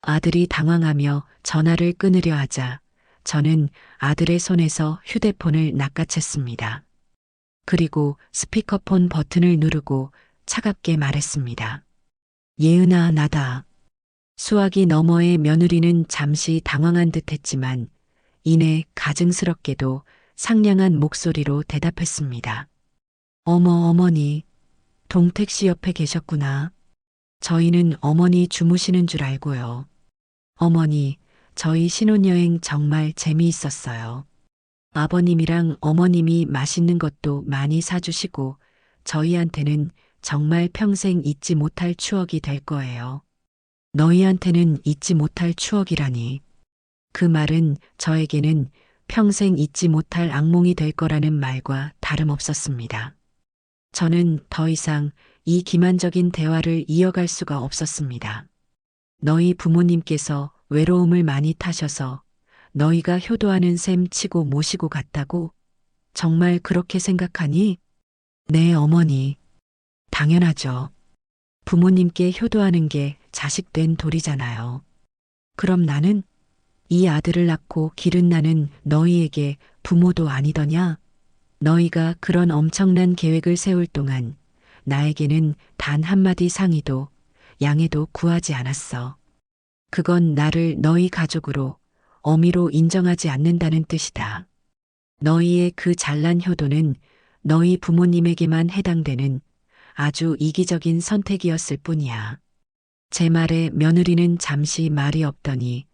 Speaker 1: 아들이 당황하며 전화를 끊으려 하자 저는 아들의 손에서 휴대폰을 낚아챘습니다. 그리고 스피커폰 버튼을 누르고 차갑게 말했습니다. 예은아, 나다. 수화기 너머의 며느리는 잠시 당황한 듯 했지만 이내 가증스럽게도 상냥한 목소리로 대답했습니다. 어머니, 동택 씨 옆에 계셨구나. 저희는 어머니 주무시는 줄 알고요. 어머니, 저희 신혼여행 정말 재미있었어요. 아버님이랑 어머님이 맛있는 것도 많이 사주시고 저희한테는 정말 평생 잊지 못할 추억이 될 거예요. 너희한테는 잊지 못할 추억이라니. 그 말은 저에게는 평생 잊지 못할 악몽이 될 거라는 말과 다름없었습니다. 저는 더 이상 이 기만적인 대화를 이어갈 수가 없었습니다. 너희 부모님께서 외로움을 많이 타셔서 너희가 효도하는 셈 치고 모시고 갔다고? 정말 그렇게 생각하니? 네, 어머니. 당연하죠. 부모님께 효도하는 게 자식된 도리잖아요. 그럼 나는? 이 아들을 낳고 기른 나는 너희에게 부모도 아니더냐? 너희가 그런 엄청난 계획을 세울 동안 나에게는 단 한마디 상의도 양해도 구하지 않았어. 그건 나를 너희 가족으로 어미로 인정하지 않는다는 뜻이다. 너희의 그 잘난 효도는 너희 부모님에게만 해당되는 아주 이기적인 선택이었을 뿐이야. 제 말에 며느리는 잠시 말이 없더니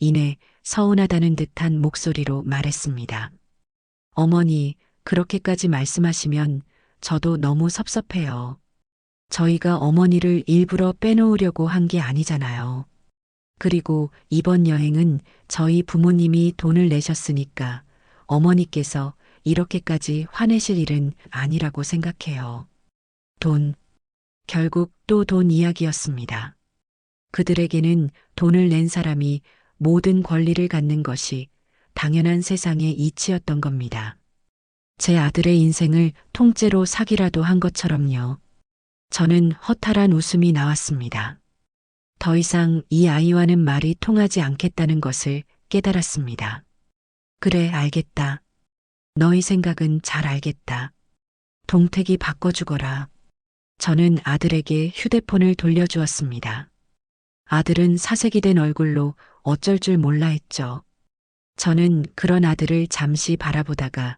Speaker 1: 이내 서운하다는 듯한 목소리로 말했습니다. 어머니, 그렇게까지 말씀하시면 저도 너무 섭섭해요. 저희가 어머니를 일부러 빼놓으려고 한 게 아니잖아요. 그리고 이번 여행은 저희 부모님이 돈을 내셨으니까 어머니께서 이렇게까지 화내실 일은 아니라고 생각해요. 돈. 결국 또 돈 이야기였습니다. 그들에게는 돈을 낸 사람이 모든 권리를 갖는 것이 당연한 세상의 이치였던 겁니다. 제 아들의 인생을 통째로 사기라도 한 것처럼요. 저는 허탈한 웃음이 나왔습니다. 더 이상 이 아이와는 말이 통하지 않겠다는 것을 깨달았습니다. 그래, 알겠다. 너희 생각은 잘 알겠다. 동택이 바꿔주거라. 저는 아들에게 휴대폰을 돌려주었습니다. 아들은 사색이 된 얼굴로 어쩔 줄 몰라 했죠. 저는 그런 아들을 잠시 바라보다가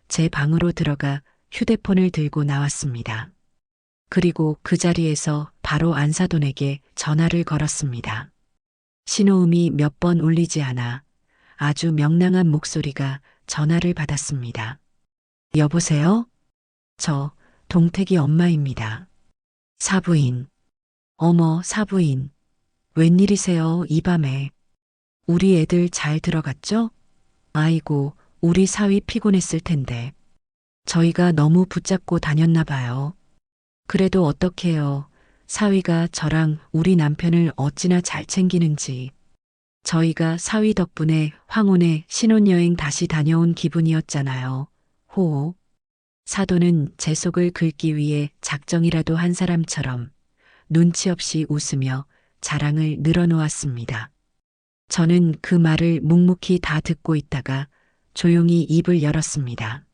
Speaker 1: 제 방으로 들어가 휴대폰을 들고 나왔습니다. 그리고 그 자리에서 바로 안사돈에게 전화를 걸었습니다. 신호음이 몇 번 울리지 않아 아주 명랑한 목소리가 전화를 받았습니다. 여보세요? 저 동택이 엄마입니다. 사부인. 어머, 사부인. 웬일이세요, 이 밤에. 우리 애들 잘 들어갔죠? 아이고, 우리 사위 피곤했을 텐데. 저희가 너무 붙잡고 다녔나 봐요. 그래도 어떡해요. 사위가 저랑 우리 남편을 어찌나 잘 챙기는지. 저희가 사위 덕분에 황혼에 신혼여행 다시 다녀온 기분이었잖아요. 호호. 사돈은 제 속을 긁기 위해 작정이라도 한 사람처럼 눈치 없이 웃으며 자랑을 늘어놓았습니다. 저는 그 말을 묵묵히 다 듣고 있다가 조용히 입을 열었습니다.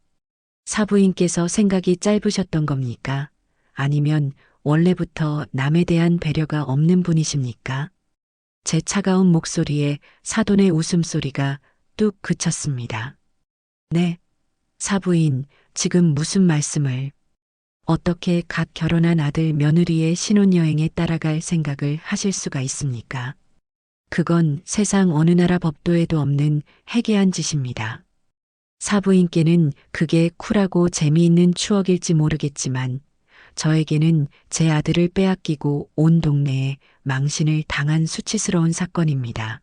Speaker 1: 사부인께서 생각이 짧으셨던 겁니까? 아니면 원래부터 남에 대한 배려가 없는 분이십니까? 제 차가운 목소리에 사돈의 웃음소리가 뚝 그쳤습니다. 네, 사부인, 지금 무슨 말씀을? 어떻게 갓 결혼한 아들 며느리의 신혼여행에 따라갈 생각을 하실 수가 있습니까? 그건 세상 어느 나라 법도에도 없는 해괴한 짓입니다. 사부인께는 그게 쿨하고 재미있는 추억일지 모르겠지만 저에게는 제 아들을 빼앗기고 온 동네에 망신을 당한 수치스러운 사건입니다.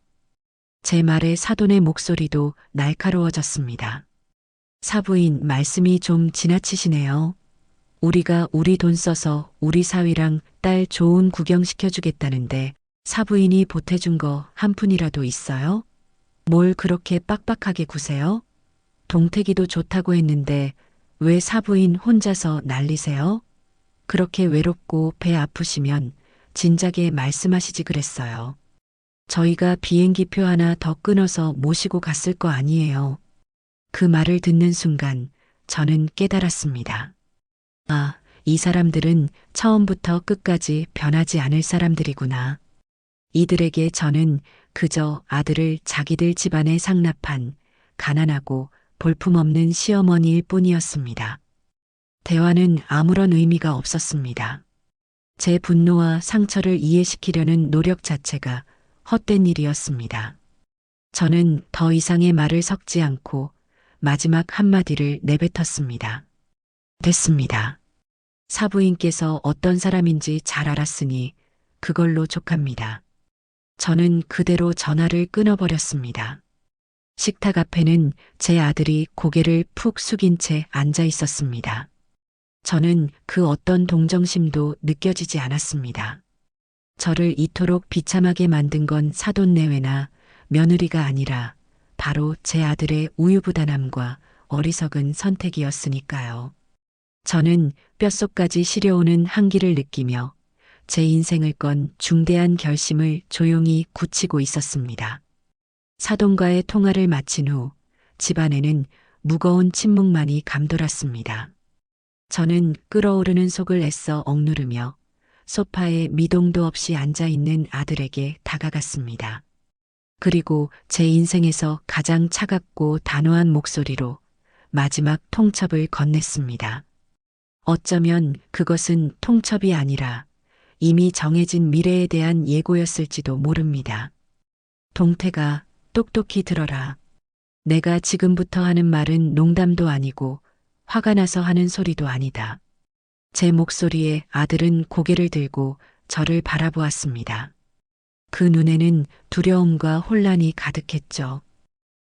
Speaker 1: 제 말에 사돈의 목소리도 날카로워졌습니다. 사부인, 말씀이 좀 지나치시네요. 우리가 우리 돈 써서 우리 사위랑 딸 좋은 구경시켜주겠다는데 사부인이 보태준 거 한 푼이라도 있어요? 뭘 그렇게 빡빡하게 구세요? 동택이도 좋다고 했는데 왜 사부인 혼자서 난리세요? 그렇게 외롭고 배 아프시면 진작에 말씀하시지 그랬어요. 저희가 비행기표 하나 더 끊어서 모시고 갔을 거 아니에요. 그 말을 듣는 순간 저는 깨달았습니다. 아, 이 사람들은 처음부터 끝까지 변하지 않을 사람들이구나. 이들에게 저는 그저 아들을 자기들 집안에 상납한 가난하고 볼품없는 시어머니일 뿐이었습니다. 대화는 아무런 의미가 없었습니다. 제 분노와 상처를 이해시키려는 노력 자체가 헛된 일이었습니다. 저는 더 이상의 말을 섞지 않고 마지막 한마디를 내뱉었습니다. 됐습니다. 사부인께서 어떤 사람인지 잘 알았으니 그걸로 족합니다. 저는 그대로 전화를 끊어버렸습니다. 식탁 앞에는 제 아들이 고개를 푹 숙인 채 앉아 있었습니다. 저는 그 어떤 동정심도 느껴지지 않았습니다. 저를 이토록 비참하게 만든 건 사돈 내외나 며느리가 아니라 바로 제 아들의 우유부단함과 어리석은 선택이었으니까요. 저는 뼛속까지 시려오는 한기를 느끼며 제 인생을 건 중대한 결심을 조용히 굳히고 있었습니다. 사돈과의 통화를 마친 후 집안에는 무거운 침묵만이 감돌았습니다. 저는 끓어오르는 속을 애써 억누르며 소파에 미동도 없이 앉아있는 아들에게 다가갔습니다. 그리고 제 인생에서 가장 차갑고 단호한 목소리로 마지막 통첩을 건넸습니다. 어쩌면 그것은 통첩이 아니라 이미 정해진 미래에 대한 예고였을지도 모릅니다. 동태가 똑똑히 들어라. 내가 지금부터 하는 말은 농담도 아니고 화가 나서 하는 소리도 아니다. 제 목소리에 아들은 고개를 들고 저를 바라보았습니다. 그 눈에는 두려움과 혼란이 가득했죠.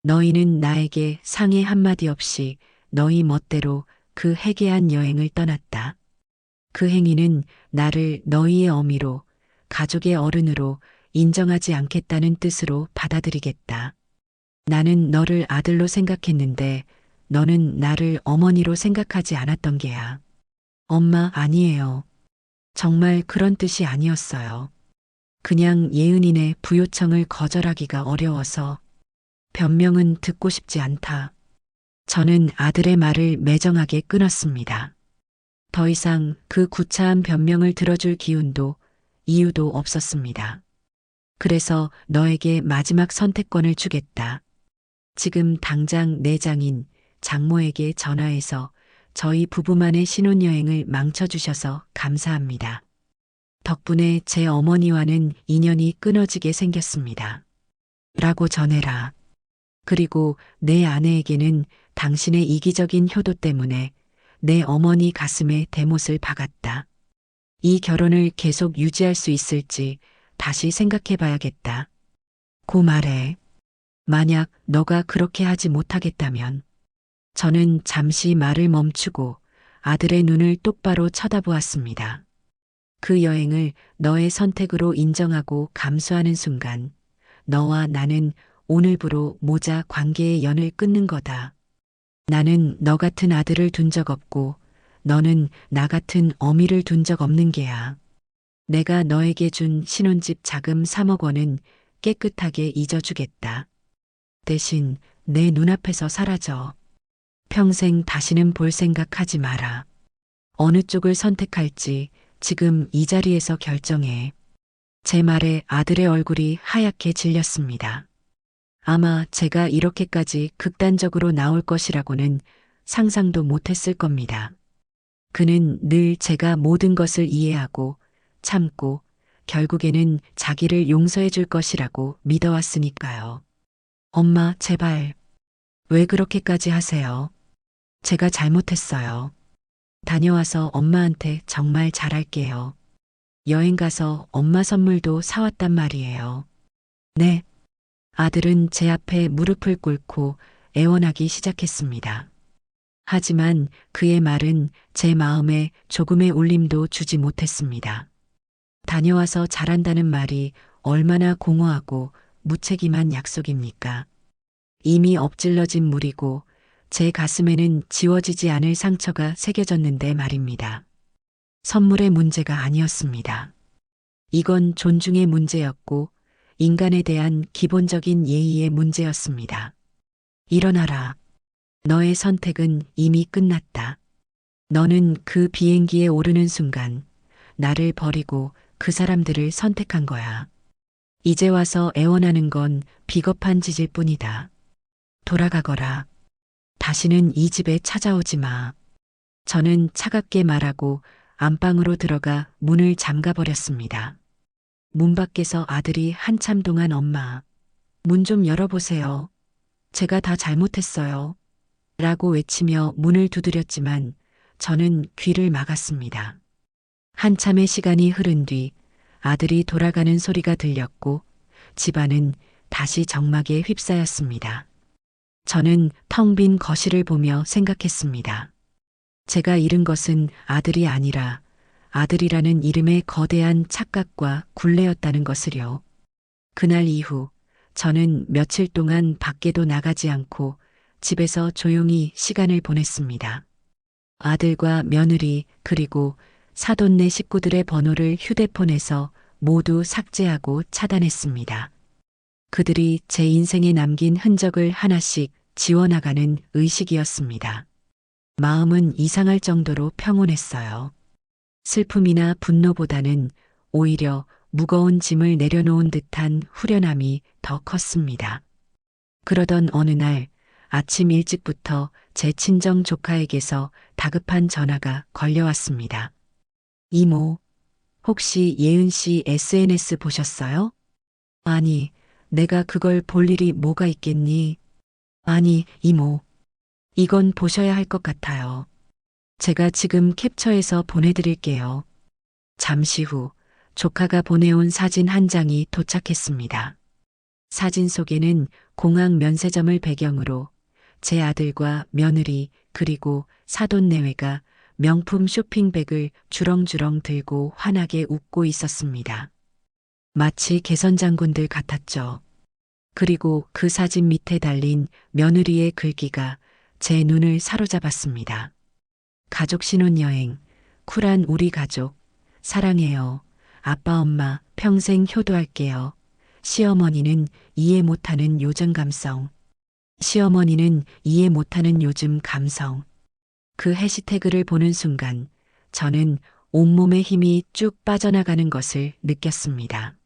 Speaker 1: 너희는 나에게 상의 한마디 없이 너희 멋대로 그 해괴한 여행을 떠났다. 그 행위는 나를 너희의 어미로, 가족의 어른으로 인정하지 않겠다는 뜻으로 받아들이겠다. 나는 너를 아들로 생각했는데 너는 나를 어머니로 생각하지 않았던 게야. 엄마, 아니에요. 정말 그런 뜻이 아니었어요. 그냥 예은이네 부요청을 거절하기가 어려워서 변명은 듣고 싶지 않다. 저는 아들의 말을 매정하게 끊었습니다. 더 이상 그 구차한 변명을 들어줄 기운도 이유도 없었습니다. 그래서 너에게 마지막 선택권을 주겠다. 지금 당장 내 장인 장모에게 전화해서 저희 부부만의 신혼여행을 망쳐주셔서 감사합니다. 덕분에 제 어머니와는 인연이 끊어지게 생겼습니다. 라고 전해라. 그리고 내 아내에게는 당신의 이기적인 효도 때문에 내 어머니 가슴에 대못을 박았다. 이 결혼을 계속 유지할 수 있을지 다시 생각해 봐야겠다. 고 말해. 만약 너가 그렇게 하지 못하겠다면 저는 잠시 말을 멈추고 아들의 눈을 똑바로 쳐다보았습니다. 그 여행을 너의 선택으로 인정하고 감수하는 순간 너와 나는 오늘부로 모자 관계의 연을 끊는 거다. 나는 너 같은 아들을 둔 적 없고 너는 나 같은 어미를 둔 적 없는 게야. 내가 너에게 준 신혼집 자금 3억 원은 깨끗하게 잊어주겠다. 대신 내 눈앞에서 사라져. 평생 다시는 볼 생각하지 마라. 어느 쪽을 선택할지 지금 이 자리에서 결정해. 제 말에 아들의 얼굴이 하얗게 질렸습니다. 아마 제가 이렇게까지 극단적으로 나올 것이라고는 상상도 못했을 겁니다. 그는 늘 제가 모든 것을 이해하고 참고 결국에는 자기를 용서해 줄 것이라고 믿어왔으니까요. 엄마, 제발. 왜 그렇게까지 하세요? 제가 잘못했어요. 다녀와서 엄마한테 정말 잘할게요. 여행 가서 엄마 선물도 사왔단 말이에요. 네. 아들은 제 앞에 무릎을 꿇고 애원하기 시작했습니다. 하지만 그의 말은 제 마음에 조금의 울림도 주지 못했습니다. 다녀와서 잘한다는 말이 얼마나 공허하고 무책임한 약속입니까? 이미 엎질러진 물이고 제 가슴에는 지워지지 않을 상처가 새겨졌는데 말입니다. 선물의 문제가 아니었습니다. 이건 존중의 문제였고 인간에 대한 기본적인 예의의 문제였습니다. 일어나라. 너의 선택은 이미 끝났다. 너는 그 비행기에 오르는 순간 나를 버리고 그 사람들을 선택한 거야. 이제 와서 애원하는 건 비겁한 짓일 뿐이다. 돌아가거라. 다시는 이 집에 찾아오지 마. 저는 차갑게 말하고 안방으로 들어가 문을 잠가버렸습니다. 문 밖에서 아들이 한참 동안 엄마, 문 좀 열어보세요. 제가 다 잘못했어요. 라고 외치며 문을 두드렸지만 저는 귀를 막았습니다. 한참의 시간이 흐른 뒤 아들이 돌아가는 소리가 들렸고 집안은 다시 정막에 휩싸였습니다. 저는 텅 빈 거실을 보며 생각했습니다. 제가 잃은 것은 아들이 아니라 아들이라는 이름의 거대한 착각과 굴레였다는 것을요. 그날 이후 저는 며칠 동안 밖에도 나가지 않고 집에서 조용히 시간을 보냈습니다. 아들과 며느리 그리고 사돈네 식구들의 번호를 휴대폰에서 모두 삭제하고 차단했습니다. 그들이 제 인생에 남긴 흔적을 하나씩 지워나가는 의식이었습니다. 마음은 이상할 정도로 평온했어요. 슬픔이나 분노보다는 오히려 무거운 짐을 내려놓은 듯한 후련함이 더 컸습니다. 그러던 어느 날 아침 일찍부터 제 친정 조카에게서 다급한 전화가 걸려왔습니다. 이모, 혹시 예은 씨 SNS 보셨어요? 아니, 내가 그걸 볼 일이 뭐가 있겠니? 아니, 이모. 이건 보셔야 할 것 같아요. 제가 지금 캡처해서 보내드릴게요. 잠시 후 조카가 보내온 사진 한 장이 도착했습니다. 사진 속에는 공항 면세점을 배경으로 제 아들과 며느리 그리고 사돈 내외가 명품 쇼핑백을 주렁주렁 들고 환하게 웃고 있었습니다. 마치 개선장군들 같았죠. 그리고 그 사진 밑에 달린 며느리의 글귀가 제 눈을 사로잡았습니다. 가족 신혼여행, 쿨한 우리 가족, 사랑해요. 아빠 엄마 평생 효도할게요. 시어머니는 이해 못하는 요즘 감성. 시어머니는 이해 못하는 요즘 감성. 그 해시태그를 보는 순간 저는 온몸의 힘이 쭉 빠져나가는 것을 느꼈습니다.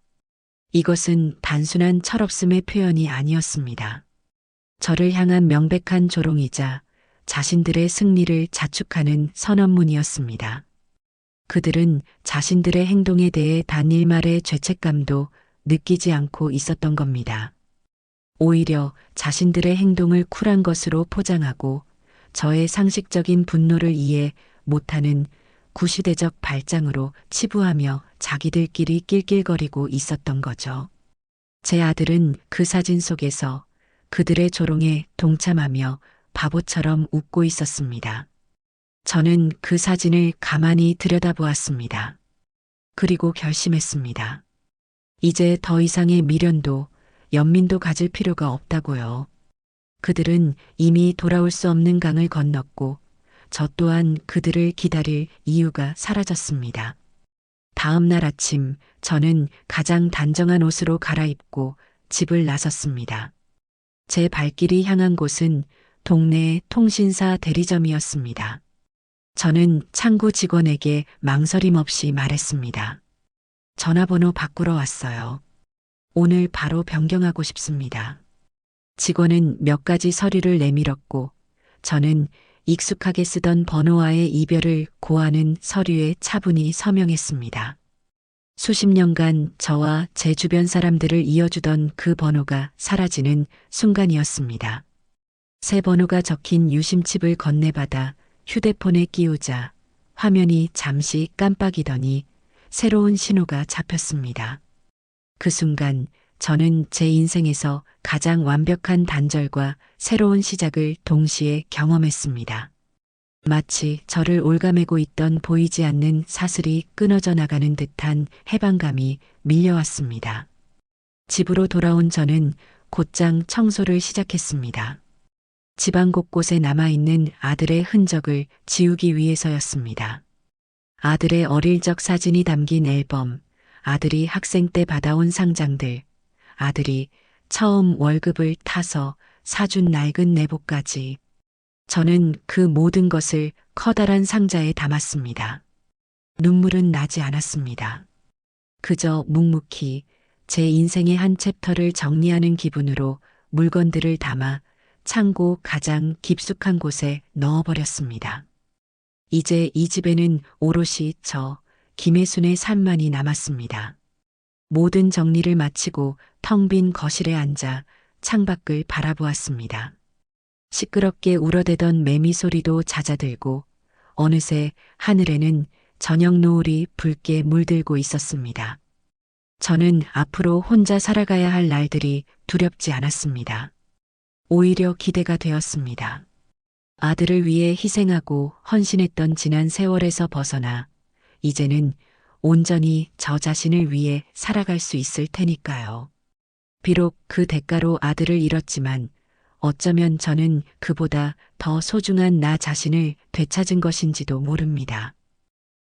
Speaker 1: 이것은 단순한 철없음의 표현이 아니었습니다. 저를 향한 명백한 조롱이자 자신들의 승리를 자축하는 선언문이었습니다. 그들은 자신들의 행동에 대해 단 일말의 죄책감도 느끼지 않고 있었던 겁니다. 오히려 자신들의 행동을 쿨한 것으로 포장하고 저의 상식적인 분노를 이해 못하는 구시대적 발장으로 치부하며 자기들끼리 낄낄거리고 있었던 거죠. 제 아들은 그 사진 속에서 그들의 조롱에 동참하며 바보처럼 웃고 있었습니다. 저는 그 사진을 가만히 들여다보았습니다. 그리고 결심했습니다. 이제 더 이상의 미련도 연민도 가질 필요가 없다고요. 그들은 이미 돌아올 수 없는 강을 건넜고 저 또한 그들을 기다릴 이유가 사라졌습니다. 다음 날 아침 저는 가장 단정한 옷으로 갈아입고 집을 나섰습니다. 제 발길이 향한 곳은 동네 통신사 대리점이었습니다. 저는 창구 직원에게 망설임 없이 말했습니다. 전화번호 바꾸러 왔어요. 오늘 바로 변경하고 싶습니다. 직원은 몇 가지 서류를 내밀었고 저는 익숙하게 쓰던 번호와의 이별을 고하는 서류에 차분히 서명했습니다. 수십 년간 저와 제 주변 사람들을 이어주던 그 번호가 사라지는 순간이었습니다. 새 번호가 적힌 유심칩을 건네받아 휴대폰에 끼우자 화면이 잠시 깜빡이더니 새로운 신호가 잡혔습니다. 그 순간 저는 제 인생에서 가장 완벽한 단절과 새로운 시작을 동시에 경험했습니다. 마치 저를 올가매고 있던 보이지 않는 사슬이 끊어져 나가는 듯한 해방감이 밀려왔습니다. 집으로 돌아온 저는 곧장 청소를 시작했습니다. 집안 곳곳에 남아있는 아들의 흔적을 지우기 위해서였습니다. 아들의 어릴 적 사진이 담긴 앨범, 아들이 학생 때 받아온 상장들, 아들이 처음 월급을 타서 사준 낡은 내복까지. 저는 그 모든 것을 커다란 상자에 담았습니다. 눈물은 나지 않았습니다. 그저 묵묵히 제 인생의 한 챕터를 정리하는 기분으로 물건들을 담아 창고 가장 깊숙한 곳에 넣어버렸습니다. 이제 이 집에는 오롯이 저 김혜순의 삶만이 남았습니다. 모든 정리를 마치고 텅 빈 거실에 앉아 창밖을 바라보았습니다. 시끄럽게 울어대던 매미 소리도 잦아들고 어느새 하늘에는 저녁 노을이 붉게 물들고 있었습니다. 저는 앞으로 혼자 살아가야 할 날들이 두렵지 않았습니다. 오히려 기대가 되었습니다. 아들을 위해 희생하고 헌신했던 지난 세월에서 벗어나 이제는 온전히 저 자신을 위해 살아갈 수 있을 테니까요. 비록 그 대가로 아들을 잃었지만 어쩌면 저는 그보다 더 소중한 나 자신을 되찾은 것인지도 모릅니다.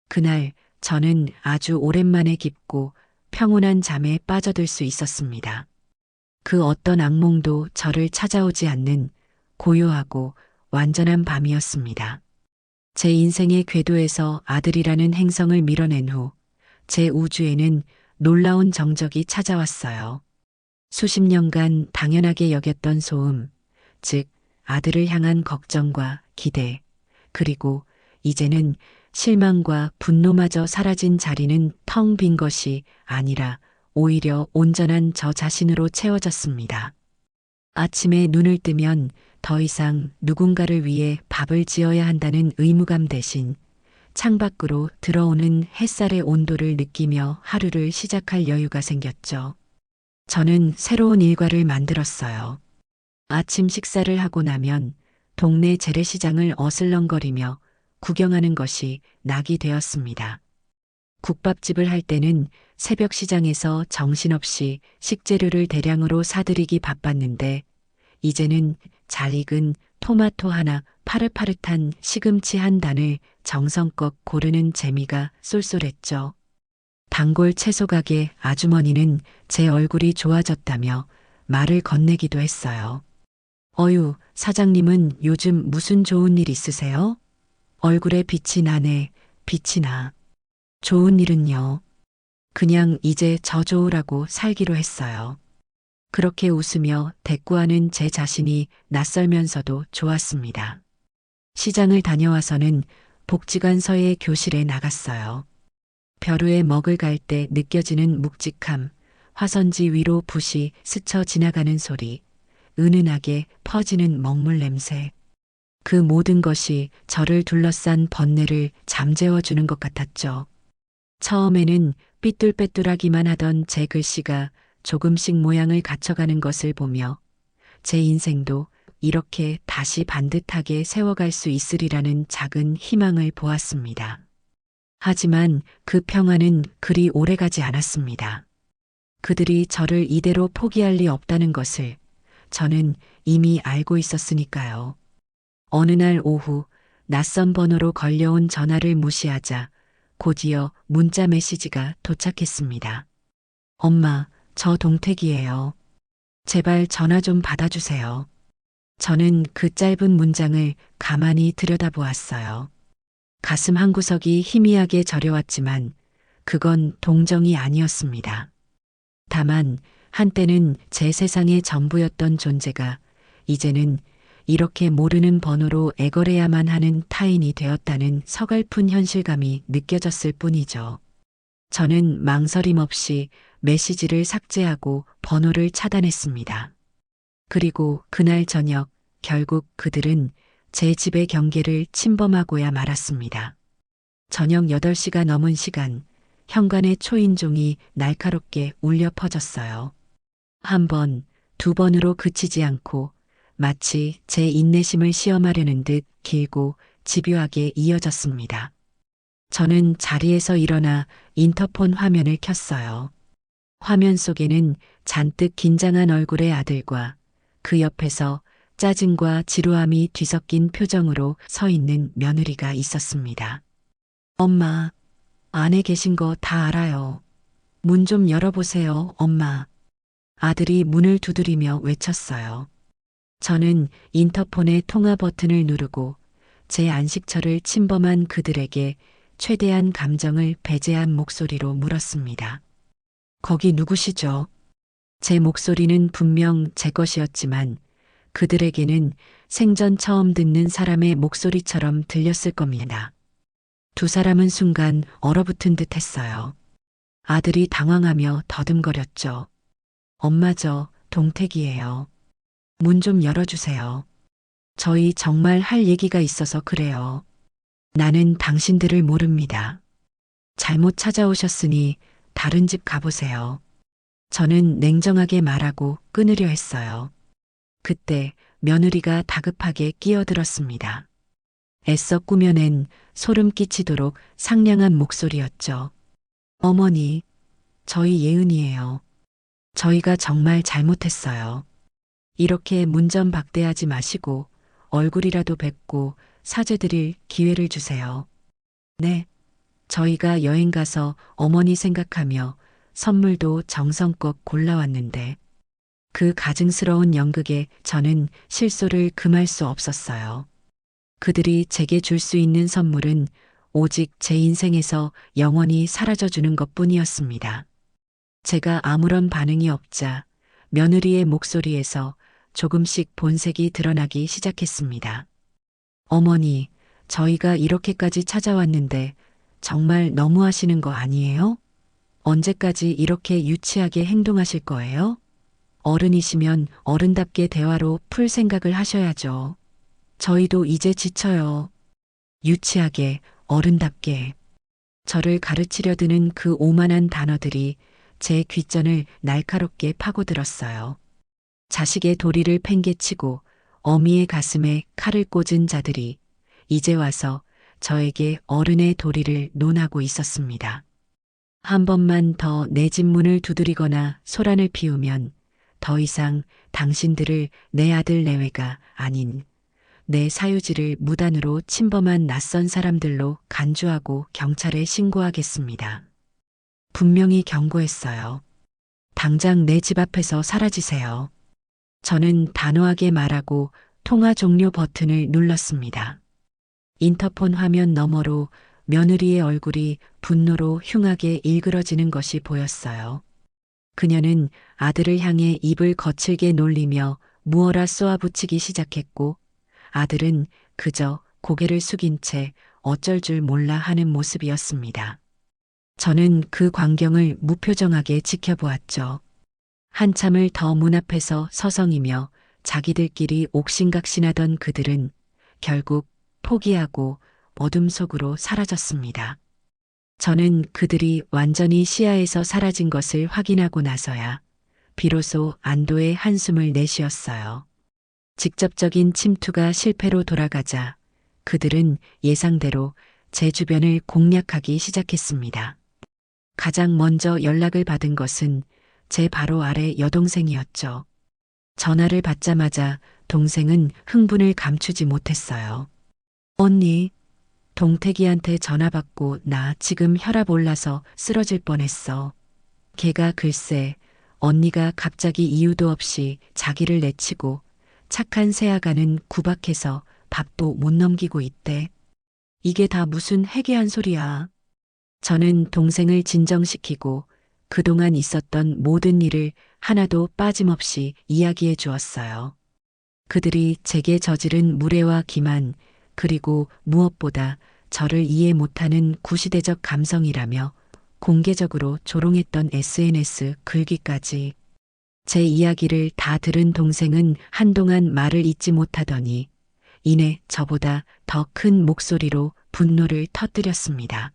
Speaker 1: 그날 저는 아주 오랜만에 깊고 평온한 잠에 빠져들 수 있었습니다. 그 어떤 악몽도 저를 찾아오지 않는 고요하고 완전한 밤이었습니다. 제 인생의 궤도에서 아들이라는 행성을 밀어낸 후 제 우주에는 놀라운 정적이 찾아왔어요. 수십 년간 당연하게 여겼던 소음, 즉 아들을 향한 걱정과 기대, 그리고 이제는 실망과 분노마저 사라진 자리는 텅 빈 것이 아니라 오히려 온전한 저 자신으로 채워졌습니다. 아침에 눈을 뜨면 더 이상 누군가를 위해 밥을 지어야 한다는 의무감 대신 창밖으로 들어오는 햇살의 온도를 느끼며 하루를 시작할 여유가 생겼죠. 저는 새로운 일과를 만들었어요. 아침 식사를 하고 나면 동네 재래시장을 어슬렁거리며 구경하는 것이 낙이 되었습니다. 국밥집을 할 때는 새벽 시장에서 정신없이 식재료를 대량으로 사들이기 바빴는데 이제는 잘 익은 토마토 하나, 파릇파릇한 시금치 한 단을 정성껏 고르는 재미가 쏠쏠했죠. 단골 채소 가게 아주머니는 제 얼굴이 좋아졌다며 말을 건네기도 했어요. 어유, 사장님은 요즘 무슨 좋은 일 있으세요? 얼굴에 빛이 나네, 빛이 나. 좋은 일은요. 그냥 이제 저 좋으라고 살기로 했어요. 그렇게 웃으며 대꾸하는 제 자신이 낯설면서도 좋았습니다. 시장을 다녀와서는 복지관서의 교실에 나갔어요. 벼루에 먹을 갈 때 느껴지는 묵직함, 화선지 위로 붓이 스쳐 지나가는 소리, 은은하게 퍼지는 먹물 냄새. 그 모든 것이 저를 둘러싼 번뇌를 잠재워주는 것 같았죠. 처음에는 삐뚤빼뚤하기만 하던 제 글씨가 조금씩 모양을 갖춰가는 것을 보며 제 인생도 이렇게 다시 반듯하게 세워갈 수 있으리라는 작은 희망을 보았습니다. 하지만 그 평화는 그리 오래가지 않았습니다. 그들이 저를 이대로 포기할 리 없다는 것을 저는 이미 알고 있었으니까요. 어느 날 오후 낯선 번호로 걸려온 전화를 무시하자 곧이어 문자 메시지가 도착했습니다. 엄마, 저 동택이에요. 제발 전화 좀 받아주세요. 저는 그 짧은 문장을 가만히 들여다보았어요. 가슴 한구석이 희미하게 저려왔지만 그건 동정이 아니었습니다. 다만 한때는 제 세상의 전부였던 존재가 이제는 이렇게 모르는 번호로 애걸해야만 하는 타인이 되었다는 서글픈 현실감이 느껴졌을 뿐이죠. 저는 망설임 없이 메시지를 삭제하고 번호를 차단했습니다. 그리고 그날 저녁 결국 그들은 제 집의 경계를 침범하고야 말았습니다. 저녁 8시가 넘은 시간, 현관의 초인종이 날카롭게 울려 퍼졌어요. 한 번, 두 번으로 그치지 않고 마치 제 인내심을 시험하려는 듯 길고 집요하게 이어졌습니다. 저는 자리에서 일어나 인터폰 화면을 켰어요. 화면 속에는 잔뜩 긴장한 얼굴의 아들과 그 옆에서 짜증과 지루함이 뒤섞인 표정으로 서 있는 며느리가 있었습니다. 엄마, 안에 계신 거 다 알아요. 문 좀 열어보세요, 엄마. 아들이 문을 두드리며 외쳤어요. 저는 인터폰의 통화 버튼을 누르고 제 안식처를 침범한 그들에게 최대한 감정을 배제한 목소리로 물었습니다. 거기 누구시죠? 제 목소리는 분명 제 것이었지만 그들에게는 생전 처음 듣는 사람의 목소리처럼 들렸을 겁니다. 두 사람은 순간 얼어붙은 듯 했어요. 아들이 당황하며 더듬거렸죠. 엄마, 저 동택이에요. 문 좀 열어주세요. 저희 정말 할 얘기가 있어서 그래요. 나는 당신들을 모릅니다. 잘못 찾아오셨으니 다른 집 가보세요. 저는 냉정하게 말하고 끊으려 했어요. 그때 며느리가 다급하게 끼어들었습니다. 애써 꾸며낸 소름 끼치도록 상냥한 목소리였죠. 어머니, 저희 예은이에요. 저희가 정말 잘못했어요. 이렇게 문전박대하지 마시고 얼굴이라도 뵙고 사죄드릴 기회를 주세요. 네, 저희가 여행 가서 어머니 생각하며 선물도 정성껏 골라왔는데 그 가증스러운 연극에 저는 실소를 금할 수 없었어요. 그들이 제게 줄 수 있는 선물은 오직 제 인생에서 영원히 사라져주는 것뿐이었습니다. 제가 아무런 반응이 없자 며느리의 목소리에서 조금씩 본색이 드러나기 시작했습니다. 어머니, 저희가 이렇게까지 찾아왔는데 정말 너무하시는 거 아니에요? 언제까지 이렇게 유치하게 행동하실 거예요? 어른이시면 어른답게 대화로 풀 생각을 하셔야죠. 저희도 이제 지쳐요. 유치하게, 어른답게. 저를 가르치려 드는 그 오만한 단어들이 제 귓전을 날카롭게 파고들었어요. 자식의 도리를 팽개치고 어미의 가슴에 칼을 꽂은 자들이 이제 와서 저에게 어른의 도리를 논하고 있었습니다. 한 번만 더 내 집 문을 두드리거나 소란을 피우면 더 이상 당신들을 내 아들 내외가 아닌 내 사유지를 무단으로 침범한 낯선 사람들로 간주하고 경찰에 신고하겠습니다. 분명히 경고했어요. 당장 내 집 앞에서 사라지세요. 저는 단호하게 말하고 통화 종료 버튼을 눌렀습니다. 인터폰 화면 너머로 며느리의 얼굴이 분노로 흉하게 일그러지는 것이 보였어요. 그녀는 아들을 향해 입을 거칠게 놀리며 무어라 쏘아붙이기 시작했고 아들은 그저 고개를 숙인 채 어쩔 줄 몰라 하는 모습이었습니다. 저는 그 광경을 무표정하게 지켜보았죠. 한참을 더 문 앞에서 서성이며 자기들끼리 옥신각신하던 그들은 결국 포기하고 어둠 속으로 사라졌습니다. 저는 그들이 완전히 시야에서 사라진 것을 확인하고 나서야 비로소 안도의 한숨을 내쉬었어요. 직접적인 침투가 실패로 돌아가자 그들은 예상대로 제 주변을 공략하기 시작했습니다. 가장 먼저 연락을 받은 것은 제 바로 아래 여동생이었죠. 전화를 받자마자 동생은 흥분을 감추지 못했어요. 언니, 동태기한테 전화 받고 나 지금 혈압 올라서 쓰러질 뻔했어. 걔가 글쎄 언니가 갑자기 이유도 없이 자기를 내치고 착한 새아가는 구박해서 밥도 못 넘기고 있대. 이게 다 무슨 해괴한 소리야. 저는 동생을 진정시키고 그동안 있었던 모든 일을 하나도 빠짐없이 이야기해 주었어요. 그들이 제게 저지른 무례와 기만, 그리고 무엇보다 저를 이해 못하는 구시대적 감성이라며 공개적으로 조롱했던 SNS 글귀까지. 제 이야기를 다 들은 동생은 한동안 말을 잇지 못하더니 이내 저보다 더 큰 목소리로 분노를 터뜨렸습니다.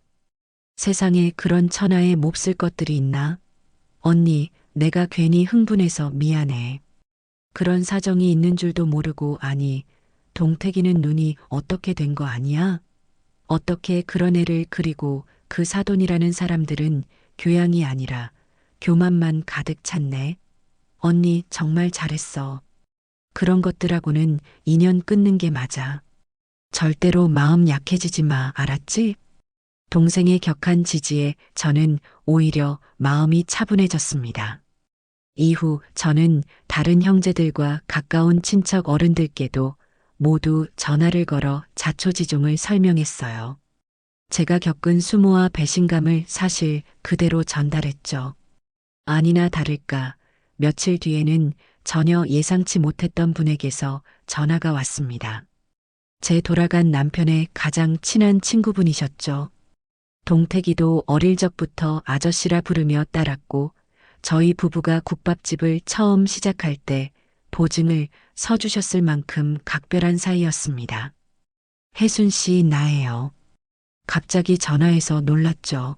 Speaker 1: 세상에 그런 천하의 몹쓸 것들이 있나? 언니, 내가 괜히 흥분해서 미안해. 그런 사정이 있는 줄도 모르고 아니, 동태기는 눈이 어떻게 된 거 아니야? 어떻게 그런 애를 그리고 그 사돈이라는 사람들은 교양이 아니라 교만만 가득 찼네. 언니 정말 잘했어. 그런 것들하고는 인연 끊는 게 맞아. 절대로 마음 약해지지 마, 알았지? 동생의 격한 지지에 저는 오히려 마음이 차분해졌습니다. 이후 저는 다른 형제들과 가까운 친척 어른들께도 모두 전화를 걸어 자초지종을 설명했어요. 제가 겪은 수모와 배신감을 사실 그대로 전달했죠. 아니나 다를까 며칠 뒤에는 전혀 예상치 못했던 분에게서 전화가 왔습니다. 제 돌아간 남편의 가장 친한 친구분이셨죠. 동태기도 어릴 적부터 아저씨라 부르며 따랐고 저희 부부가 국밥집을 처음 시작할 때 보증을 서주셨을 만큼 각별한 사이였습니다. 혜순 씨 나예요. 갑자기 전화해서 놀랐죠.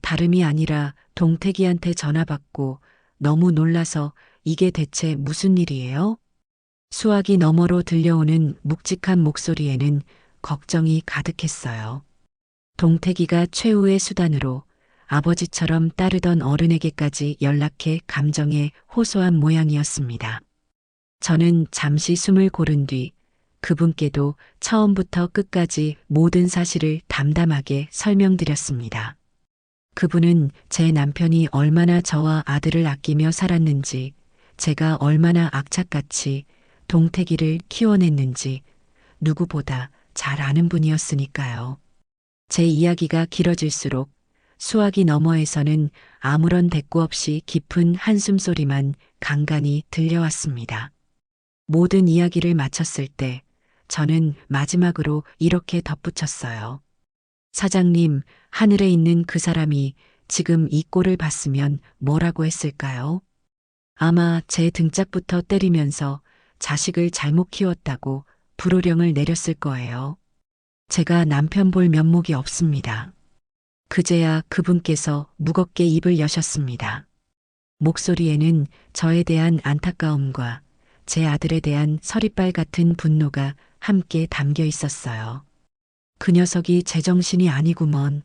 Speaker 1: 다름이 아니라 동태기한테 전화 받고 너무 놀라서 이게 대체 무슨 일이에요? 수화기 너머로 들려오는 묵직한 목소리에는 걱정이 가득했어요. 동태기가 최후의 수단으로 아버지처럼 따르던 어른에게까지 연락해 감정에 호소한 모양이었습니다. 저는 잠시 숨을 고른 뒤 그분께도 처음부터 끝까지 모든 사실을 담담하게 설명드렸습니다. 그분은 제 남편이 얼마나 저와 아들을 아끼며 살았는지, 제가 얼마나 악착같이 동태기를 키워냈는지 누구보다 잘 아는 분이었으니까요. 제 이야기가 길어질수록 수화기 너머에서는 아무런 대꾸 없이 깊은 한숨소리만 간간히 들려왔습니다. 모든 이야기를 마쳤을 때 저는 마지막으로 이렇게 덧붙였어요. 사장님, 하늘에 있는 그 사람이 지금 이 꼴을 봤으면 뭐라고 했을까요? 아마 제 등짝부터 때리면서 자식을 잘못 키웠다고 불호령을 내렸을 거예요. 제가 남편 볼 면목이 없습니다. 그제야 그분께서 무겁게 입을 여셨습니다. 목소리에는 저에 대한 안타까움과 제 아들에 대한 서리빨 같은 분노가 함께 담겨 있었어요. 그 녀석이 제정신이 아니구먼.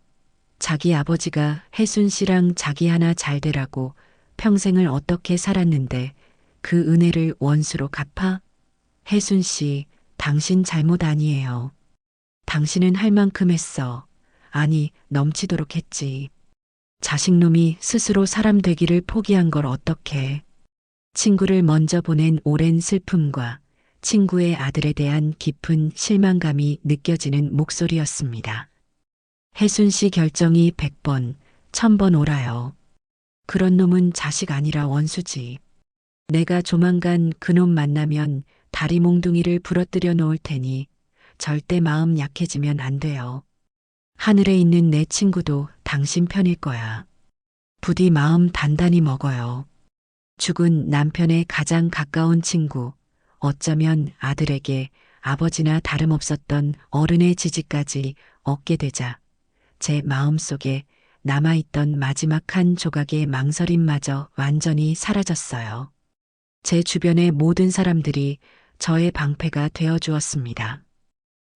Speaker 1: 자기 아버지가 혜순 씨랑 자기 하나 잘 되라고 평생을 어떻게 살았는데 그 은혜를 원수로 갚아? 혜순 씨, 당신 잘못 아니에요. 당신은 할 만큼 했어. 아니, 넘치도록 했지. 자식놈이 스스로 사람 되기를 포기한 걸 어떡해. 친구를 먼저 보낸 오랜 슬픔과 친구의 아들에 대한 깊은 실망감이 느껴지는 목소리였습니다. 혜순 씨 결정이 100번, 1000번 오라요. 그런 놈은 자식 아니라 원수지. 내가 조만간 그놈 만나면 다리 몽둥이를 부러뜨려 놓을 테니 절대 마음 약해지면 안 돼요. 하늘에 있는 내 친구도 당신 편일 거야. 부디 마음 단단히 먹어요. 죽은 남편의 가장 가까운 친구, 어쩌면 아들에게 아버지나 다름없었던 어른의 지지까지 얻게 되자 제 마음속에 남아있던 마지막 한 조각의 망설임마저 완전히 사라졌어요. 제 주변의 모든 사람들이 저의 방패가 되어 주었습니다.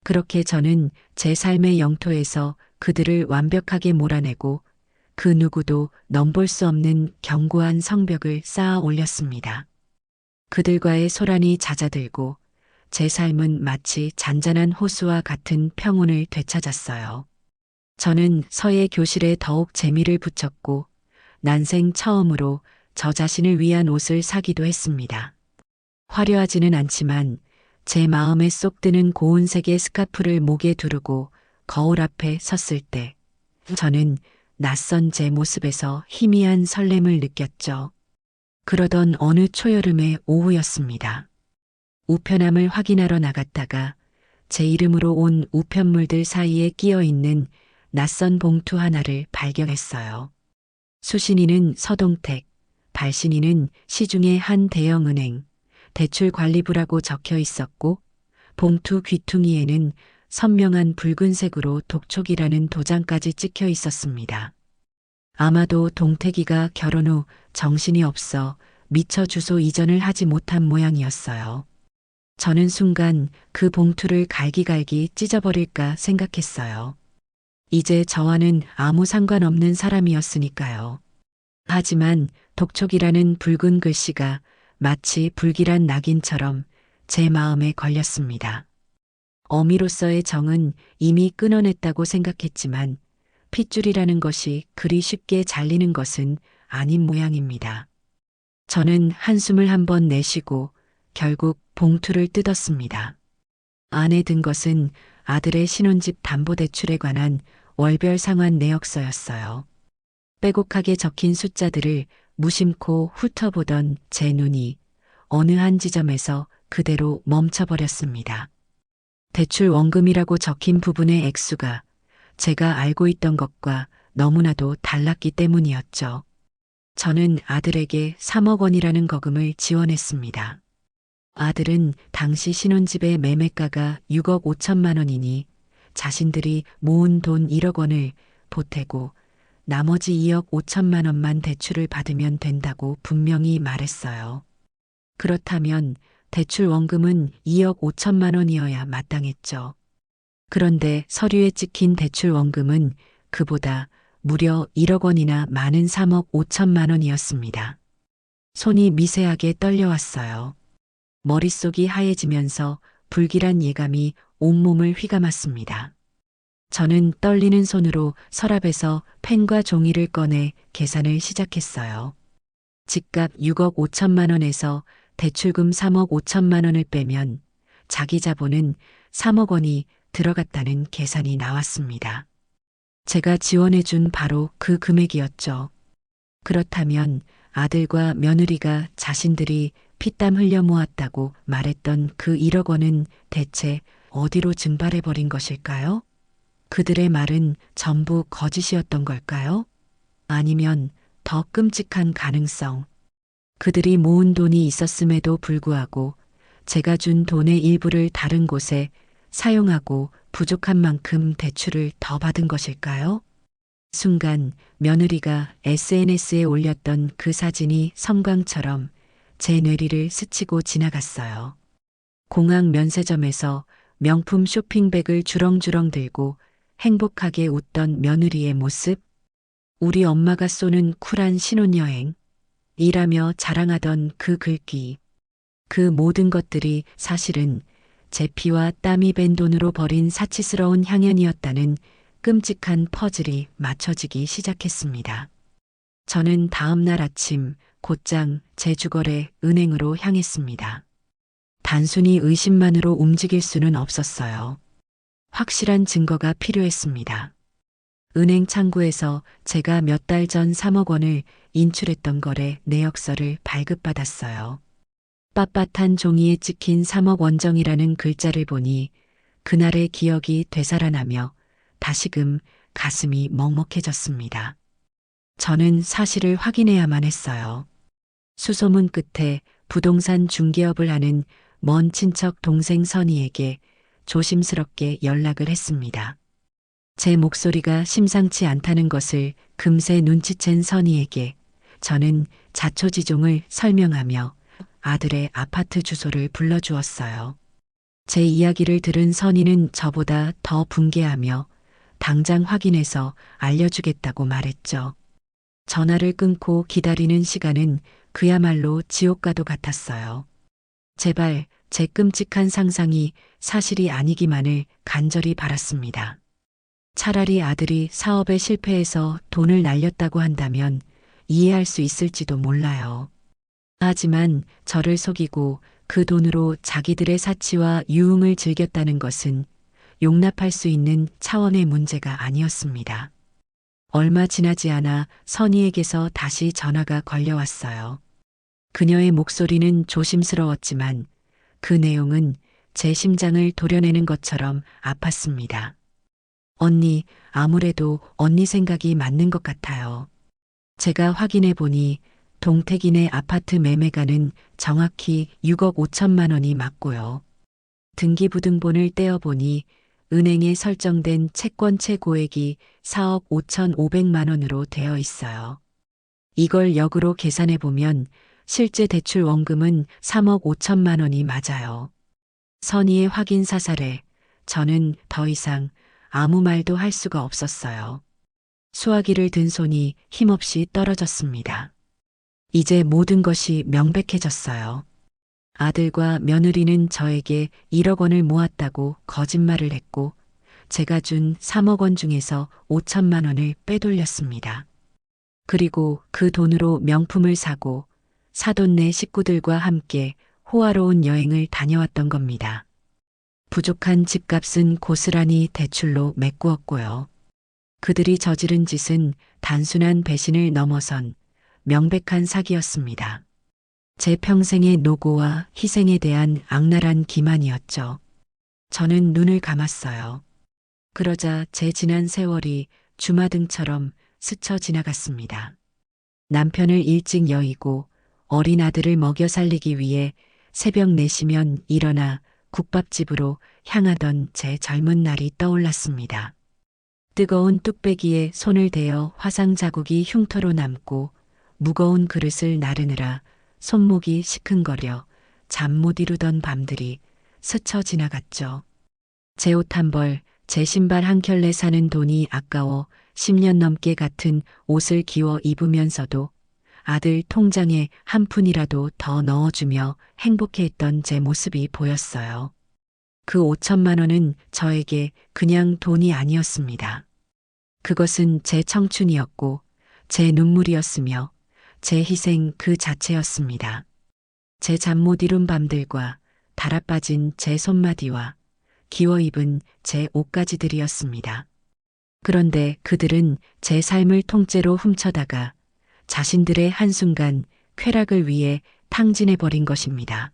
Speaker 1: 그렇게 저는 제 삶의 영토에서 그들을 완벽하게 몰아내고 그 누구도 넘볼 수 없는 견고한 성벽을 쌓아 올렸습니다. 그들과의 소란이 잦아들고 제 삶은 마치 잔잔한 호수와 같은 평온을 되찾았어요. 저는 서예 교실에 더욱 재미를 붙였고 난생 처음으로 저 자신을 위한 옷을 사기도 했습니다. 화려하지는 않지만 제 마음에 쏙 드는 고운색의 스카프를 목에 두르고 거울 앞에 섰을 때 저는 낯선 제 모습에서 희미한 설렘을 느꼈죠. 그러던 어느 초여름의 오후였습니다. 우편함을 확인하러 나갔다가 제 이름으로 온 우편물들 사이에 끼어 있는 낯선 봉투 하나를 발견했어요. 수신인은 서동택, 발신인은 시중의 한 대형은행, 대출관리부라고 적혀 있었고 봉투 귀퉁이에는 선명한 붉은색으로 독촉이라는 도장까지 찍혀 있었습니다. 아마도 동택이가 결혼 후 정신이 없어 미처 주소 이전을 하지 못한 모양이었어요. 저는 순간 그 봉투를 갈기갈기 찢어버릴까 생각했어요. 이제 저와는 아무 상관없는 사람이었으니까요. 하지만 독촉이라는 붉은 글씨가 마치 불길한 낙인처럼 제 마음에 걸렸습니다. 어미로서의 정은 이미 끊어냈다고 생각했지만 핏줄이라는 것이 그리 쉽게 잘리는 것은 아닌 모양입니다. 저는 한숨을 한번 내쉬고 결국 봉투를 뜯었습니다. 안에 든 것은 아들의 신혼집 담보대출에 관한 월별 상환 내역서였어요. 빼곡하게 적힌 숫자들을 무심코 훑어보던 제 눈이 어느 한 지점에서 그대로 멈춰버렸습니다. 대출 원금이라고 적힌 부분의 액수가 제가 알고 있던 것과 너무나도 달랐기 때문이었죠. 저는 아들에게 3억 원이라는 거금을 지원했습니다. 아들은 당시 신혼집의 매매가가 6억 5천만 원이니 자신들이 모은 돈 1억 원을 보태고 나머지 2억 5천만 원만 대출을 받으면 된다고 분명히 말했어요. 그렇다면 대출 원금은 2억 5천만 원이어야 마땅했죠. 그런데 서류에 찍힌 대출 원금은 그보다 무려 1억 원이나 많은 3억 5천만 원이었습니다. 손이 미세하게 떨려왔어요. 머릿속이 하얘지면서 불길한 예감이 온몸을 휘감았습니다. 저는 떨리는 손으로 서랍에서 펜과 종이를 꺼내 계산을 시작했어요. 집값 6억 5천만 원에서 대출금 3억 5천만 원을 빼면 자기 자본은 3억 원이 들어갔다는 계산이 나왔습니다. 제가 지원해준 바로 그 금액이었죠. 그렇다면 아들과 며느리가 자신들이 피땀 흘려 모았다고 말했던 그 1억 원은 대체 어디로 증발해버린 것일까요? 그들의 말은 전부 거짓이었던 걸까요? 아니면 더 끔찍한 가능성. 그들이 모은 돈이 있었음에도 불구하고 제가 준 돈의 일부를 다른 곳에 사용하고 부족한 만큼 대출을 더 받은 것일까요? 순간 며느리가 SNS에 올렸던 그 사진이 섬광처럼 제 뇌리를 스치고 지나갔어요. 공항 면세점에서 명품 쇼핑백을 주렁주렁 들고 행복하게 웃던 며느리의 모습, 우리 엄마가 쏘는 쿨한 신혼여행, 일하며 자랑하던 그 글귀, 그 모든 것들이 사실은 제 피와 땀이 밴 돈으로 벌인 사치스러운 향연이었다는 끔찍한 퍼즐이 맞춰지기 시작했습니다. 저는 다음 날 아침 곧장 제 주거래 은행으로 향했습니다. 단순히 의심만으로 움직일 수는 없었어요. 확실한 증거가 필요했습니다. 은행 창구에서 제가 몇 달 전 3억 원을 인출했던 거래 내역서를 발급받았어요. 빳빳한 종이에 찍힌 3억 원정이라는 글자를 보니 그날의 기억이 되살아나며 다시금 가슴이 먹먹해졌습니다. 저는 사실을 확인해야만 했어요. 수소문 끝에 부동산 중개업을 하는 먼 친척 동생 선희에게 조심스럽게 연락을 했습니다. 제 목소리가 심상치 않다는 것을 금세 눈치챈 선희에게 저는 자초지종을 설명하며 아들의 아파트 주소를 불러주었어요. 제 이야기를 들은 선희는 저보다 더 분개하며 당장 확인해서 알려주겠다고 말했죠. 전화를 끊고 기다리는 시간은 그야말로 지옥과도 같았어요. 제발 제 끔찍한 상상이 사실이 아니기만을 간절히 바랐습니다. 차라리 아들이 사업에 실패해서 돈을 날렸다고 한다면 이해할 수 있을지도 몰라요. 하지만 저를 속이고 그 돈으로 자기들의 사치와 유흥을 즐겼다는 것은 용납할 수 있는 차원의 문제가 아니었습니다. 얼마 지나지 않아 선희에게서 다시 전화가 걸려왔어요. 그녀의 목소리는 조심스러웠지만 그 내용은 제 심장을 도려내는 것처럼 아팠습니다. 언니, 아무래도 언니 생각이 맞는 것 같아요. 제가 확인해 보니 동택인의 아파트 매매가는 정확히 6억 5천만 원이 맞고요. 등기부등본을 떼어보니 은행에 설정된 채권 최고액이 4억 5,500만 원으로 되어 있어요. 이걸 역으로 계산해 보면 실제 대출 원금은 3억 5천만 원이 맞아요. 선의의 확인 사살에 저는 더 이상 아무 말도 할 수가 없었어요. 수화기를 든 손이 힘없이 떨어졌습니다. 이제 모든 것이 명백해졌어요. 아들과 며느리는 저에게 1억 원을 모았다고 거짓말을 했고 제가 준 3억 원 중에서 5천만 원을 빼돌렸습니다. 그리고 그 돈으로 명품을 사고 사돈네 식구들과 함께 호화로운 여행을 다녀왔던 겁니다. 부족한 집값은 고스란히 대출로 메꾸었고요. 그들이 저지른 짓은 단순한 배신을 넘어선 명백한 사기였습니다. 제 평생의 노고와 희생에 대한 악랄한 기만이었죠. 저는 눈을 감았어요. 그러자 제 지난 세월이 주마등처럼 스쳐 지나갔습니다. 남편을 일찍 여의고 어린 아들을 먹여 살리기 위해 새벽 4시면 일어나 국밥집으로 향하던 제 젊은 날이 떠올랐습니다. 뜨거운 뚝배기에 손을 대어 화상 자국이 흉터로 남고 무거운 그릇을 나르느라 손목이 시큰거려 잠 못 이루던 밤들이 스쳐 지나갔죠. 제 옷 한 벌, 제 신발 한 켤레 사는 돈이 아까워 10년 넘게 같은 옷을 기워 입으면서도 아들 통장에 한 푼이라도 더 넣어주며 행복해했던 제 모습이 보였어요. 그 5천만 원은 저에게 그냥 돈이 아니었습니다. 그것은 제 청춘이었고 제 눈물이었으며 제 희생 그 자체였습니다. 제 잠 못 이룬 밤들과 달아빠진 제 손마디와 기워 입은 제 옷가지들이었습니다. 그런데 그들은 제 삶을 통째로 훔쳐다가 자신들의 한순간 쾌락을 위해 탕진해버린 것입니다.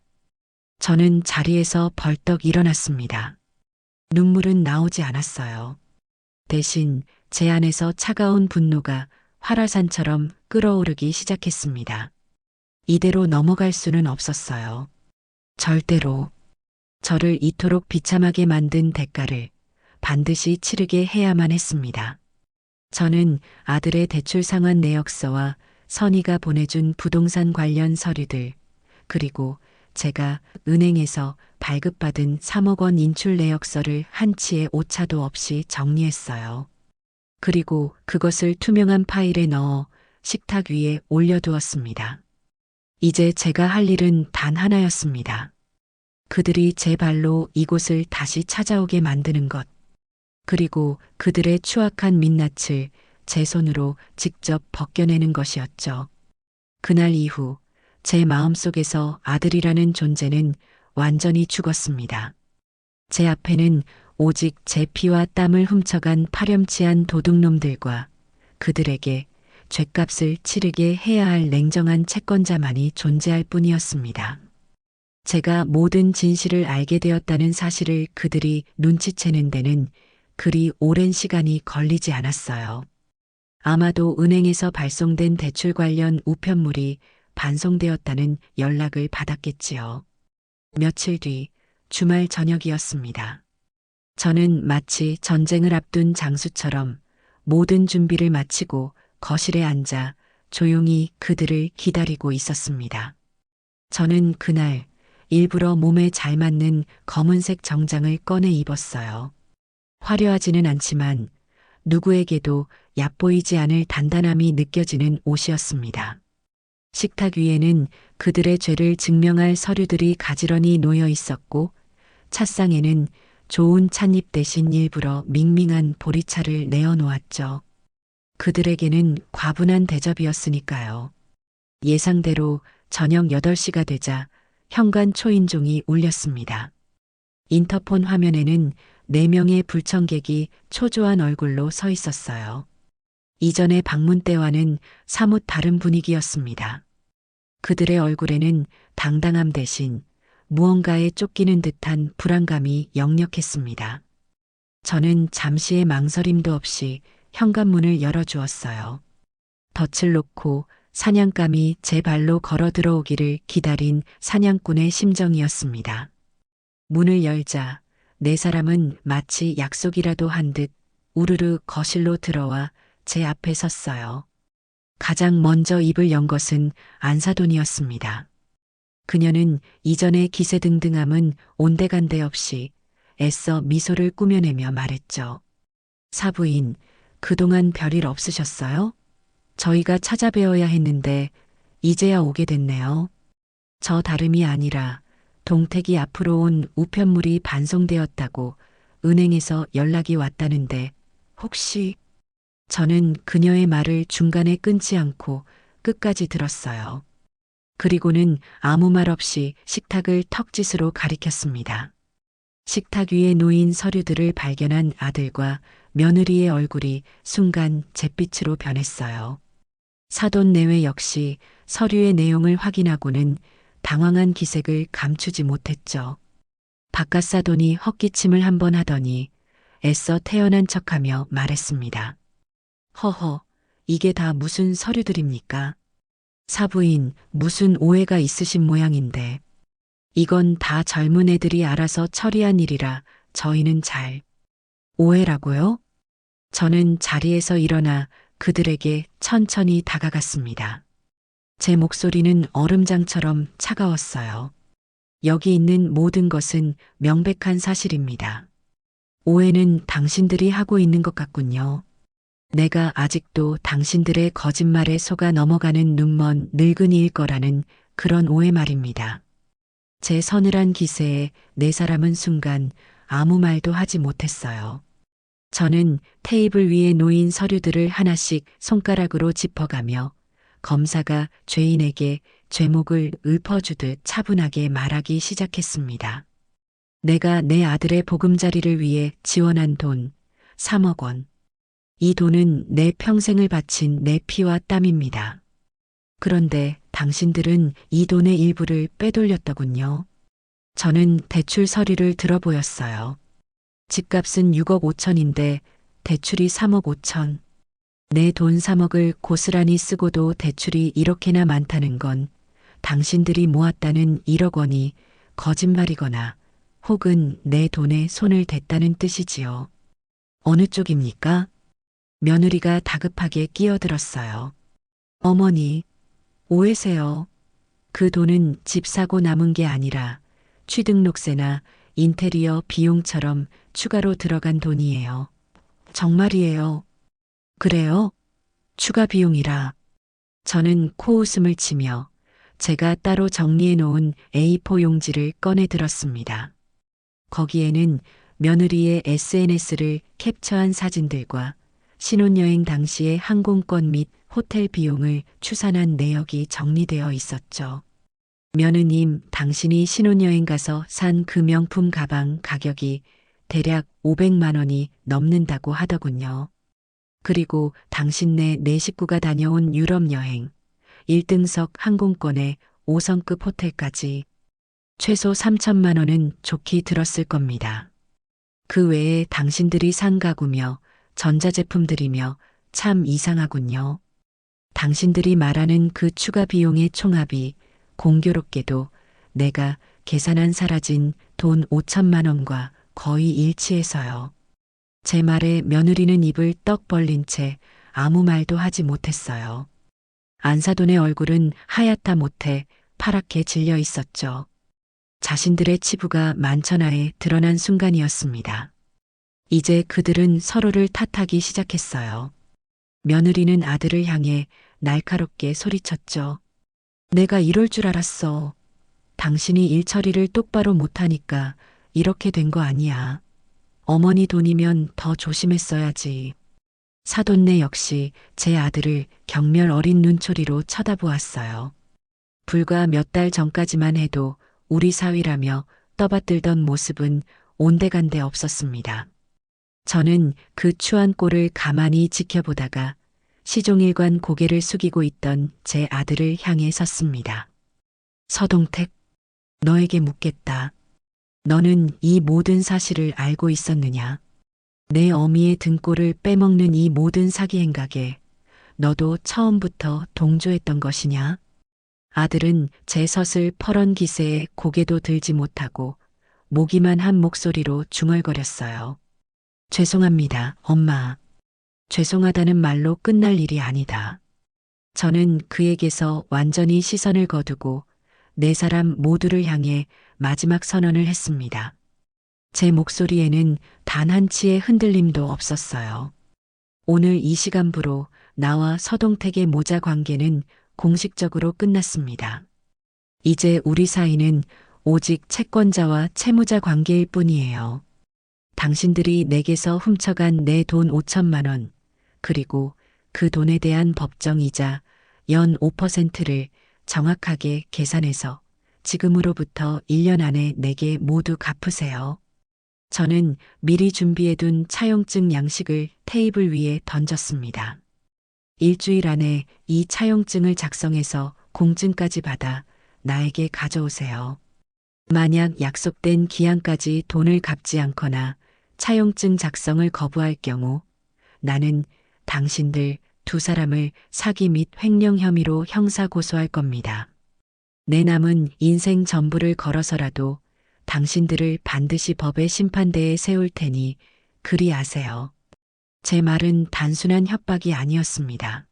Speaker 1: 저는 자리에서 벌떡 일어났습니다. 눈물은 나오지 않았어요. 대신 제 안에서 차가운 분노가 활화산처럼 끓어오르기 시작했습니다. 이대로 넘어갈 수는 없었어요. 절대로. 저를 이토록 비참하게 만든 대가를 반드시 치르게 해야만 했습니다. 저는 아들의 대출 상환 내역서와 선희가 보내준 부동산 관련 서류들, 그리고 제가 은행에서 발급받은 3억 원 인출 내역서를 한치의 오차도 없이 정리했어요. 그리고 그것을 투명한 파일에 넣어 식탁 위에 올려두었습니다. 이제 제가 할 일은 단 하나였습니다. 그들이 제 발로 이곳을 다시 찾아오게 만드는 것. 그리고 그들의 추악한 민낯을 제 손으로 직접 벗겨내는 것이었죠. 그날 이후 제 마음속에서 아들이라는 존재는 완전히 죽었습니다. 제 앞에는 오직 제 피와 땀을 훔쳐간 파렴치한 도둑놈들과 그들에게 죗값을 치르게 해야 할 냉정한 채권자만이 존재할 뿐이었습니다. 제가 모든 진실을 알게 되었다는 사실을 그들이 눈치채는 데는 그리 오랜 시간이 걸리지 않았어요. 아마도 은행에서 발송된 대출 관련 우편물이 반송되었다는 연락을 받았겠지요. 며칠 뒤 주말 저녁이었습니다. 저는 마치 전쟁을 앞둔 장수처럼 모든 준비를 마치고 거실에 앉아 조용히 그들을 기다리고 있었습니다. 저는 그날 일부러 몸에 잘 맞는 검은색 정장을 꺼내 입었어요. 화려하지는 않지만 누구에게도 얕보이지 않을 단단함이 느껴지는 옷이었습니다. 식탁 위에는 그들의 죄를 증명할 서류들이 가지런히 놓여 있었고 찻상에는 좋은 찻잎 대신 일부러 밍밍한 보리차를 내어놓았죠. 그들에게는 과분한 대접이었으니까요. 예상대로 저녁 8시가 되자 현관 초인종이 울렸습니다. 인터폰 화면에는 4명의 불청객이 초조한 얼굴로 서 있었어요. 이전의 방문 때와는 사뭇 다른 분위기였습니다. 그들의 얼굴에는 당당함 대신 무언가에 쫓기는 듯한 불안감이 역력했습니다. 저는 잠시의 망설임도 없이 현관문을 열어주었어요. 덫을 놓고 사냥감이 제 발로 걸어 들어오기를 기다린 사냥꾼의 심정이었습니다. 문을 열자 4사람은 마치 약속이라도 한 듯 우르르 거실로 들어와 제 앞에 섰어요. 가장 먼저 입을 연 것은 안사돈이었습니다. 그녀는 이전의 기세등등함은 온데간데 없이 애써 미소를 꾸며내며 말했죠. 사부인, 그동안 별일 없으셨어요? 저희가 찾아뵈어야 했는데 이제야 오게 됐네요. 저 다름이 아니라 동택이 앞으로 온 우편물이 반송되었다고 은행에서 연락이 왔다는데 혹시 저는 그녀의 말을 중간에 끊지 않고 끝까지 들었어요. 그리고는 아무 말 없이 식탁을 턱짓으로 가리켰습니다. 식탁 위에 놓인 서류들을 발견한 아들과 며느리의 얼굴이 순간 잿빛으로 변했어요. 사돈 내외 역시 서류의 내용을 확인하고는 당황한 기색을 감추지 못했죠. 바깥 사돈이 헛기침을 한번 하더니 애써 태연한 척하며 말했습니다. 허허, 이게 다 무슨 서류들입니까? 사부인, 무슨 오해가 있으신 모양인데. 이건 다 젊은 애들이 알아서 처리한 일이라 저희는 잘. 오해라고요? 저는 자리에서 일어나 그들에게 천천히 다가갔습니다. 제 목소리는 얼음장처럼 차가웠어요. 여기 있는 모든 것은 명백한 사실입니다. 오해는 당신들이 하고 있는 것 같군요. 내가 아직도 당신들의 거짓말에 속아 넘어가는 눈먼 늙은이일 거라는 그런 오해 말입니다. 제 서늘한 기세에 4사람은 순간 아무 말도 하지 못했어요. 저는 테이블 위에 놓인 서류들을 하나씩 손가락으로 짚어가며 검사가 죄인에게 죄목을 읊어주듯 차분하게 말하기 시작했습니다. 내가 내 아들의 보금자리를 위해 지원한 돈 3억 원. 이 돈은 내 평생을 바친 내 피와 땀입니다. 그런데 당신들은 이 돈의 일부를 빼돌렸더군요. 저는 대출 서류를 들어보였어요. 집값은 6억 5천인데 대출이 3억 5천. 내 돈 3억을 고스란히 쓰고도 대출이 이렇게나 많다는 건 당신들이 모았다는 1억 원이 거짓말이거나 혹은 내 돈에 손을 댔다는 뜻이지요. 어느 쪽입니까? 며느리가 다급하게 끼어들었어요. 어머니, 오해세요. 그 돈은 집 사고 남은 게 아니라 취등록세나 인테리어 비용처럼 추가로 들어간 돈이에요. 정말이에요. 그래요? 추가 비용이라. 저는 코웃음을 치며 제가 따로 정리해 놓은 A4 용지를 꺼내 들었습니다. 거기에는 며느리의 SNS를 캡처한 사진들과 신혼여행 당시의 항공권 및 호텔 비용을 추산한 내역이 정리되어 있었죠. 며느님, 당신이 신혼여행 가서 산 그 명품 가방 가격이 대략 500만 원이 넘는다고 하더군요. 그리고 당신네 네 식구가 다녀온 유럽 여행, 1등석 항공권에 5성급 호텔까지 최소 3천만 원은 좋게 들었을 겁니다. 그 외에 당신들이 산 가구며 전자제품들이며 참 이상하군요. 당신들이 말하는 그 추가 비용의 총합이 공교롭게도 내가 계산한 사라진 돈 5천만 원과 거의 일치해서요. 제 말에 며느리는 입을 떡 벌린 채 아무 말도 하지 못했어요. 안사돈의 얼굴은 하얗다 못해 파랗게 질려 있었죠. 자신들의 치부가 만천하에 드러난 순간이었습니다. 이제 그들은 서로를 탓하기 시작했어요. 며느리는 아들을 향해 날카롭게 소리쳤죠. 내가 이럴 줄 알았어. 당신이 일 처리를 똑바로 못하니까 이렇게 된 거 아니야. 어머니 돈이면 더 조심했어야지. 사돈네 역시 제 아들을 경멸 어린 눈초리로 쳐다보았어요. 불과 몇 달 전까지만 해도 우리 사위라며 떠받들던 모습은 온데간데 없었습니다. 저는 그 추한 꼴을 가만히 지켜보다가 시종일관 고개를 숙이고 있던 제 아들을 향해 섰습니다. 서동택, 너에게 묻겠다. 너는 이 모든 사실을 알고 있었느냐? 내 어미의 등골을 빼먹는 이 모든 사기 행각에 너도 처음부터 동조했던 것이냐? 아들은 제 섰을 퍼런 기세에 고개도 들지 못하고 모기만 한 목소리로 중얼거렸어요. 죄송합니다, 엄마. 죄송하다는 말로 끝날 일이 아니다. 저는 그에게서 완전히 시선을 거두고 네 사람 모두를 향해 마지막 선언을 했습니다. 제 목소리에는 단 한치의 흔들림도 없었어요. 오늘 이 시간부로 나와 서동택의 모자 관계는 공식적으로 끝났습니다. 이제 우리 사이는 오직 채권자와 채무자 관계일 뿐이에요. 당신들이 내게서 훔쳐간 내 돈 5천만 원, 그리고 그 돈에 대한 법정 이자 연 5%를 정확하게 계산해서 지금으로부터 1년 안에 내게 모두 갚으세요. 저는 미리 준비해둔 차용증 양식을 테이블 위에 던졌습니다. 일주일 안에 이 차용증을 작성해서 공증까지 받아 나에게 가져오세요. 만약 약속된 기한까지 돈을 갚지 않거나 차용증 작성을 거부할 경우 나는 당신들 두 사람을 사기 및 횡령 혐의로 형사 고소할 겁니다. 내 남은 인생 전부를 걸어서라도 당신들을 반드시 법의 심판대에 세울 테니 그리 아세요. 제 말은 단순한 협박이 아니었습니다.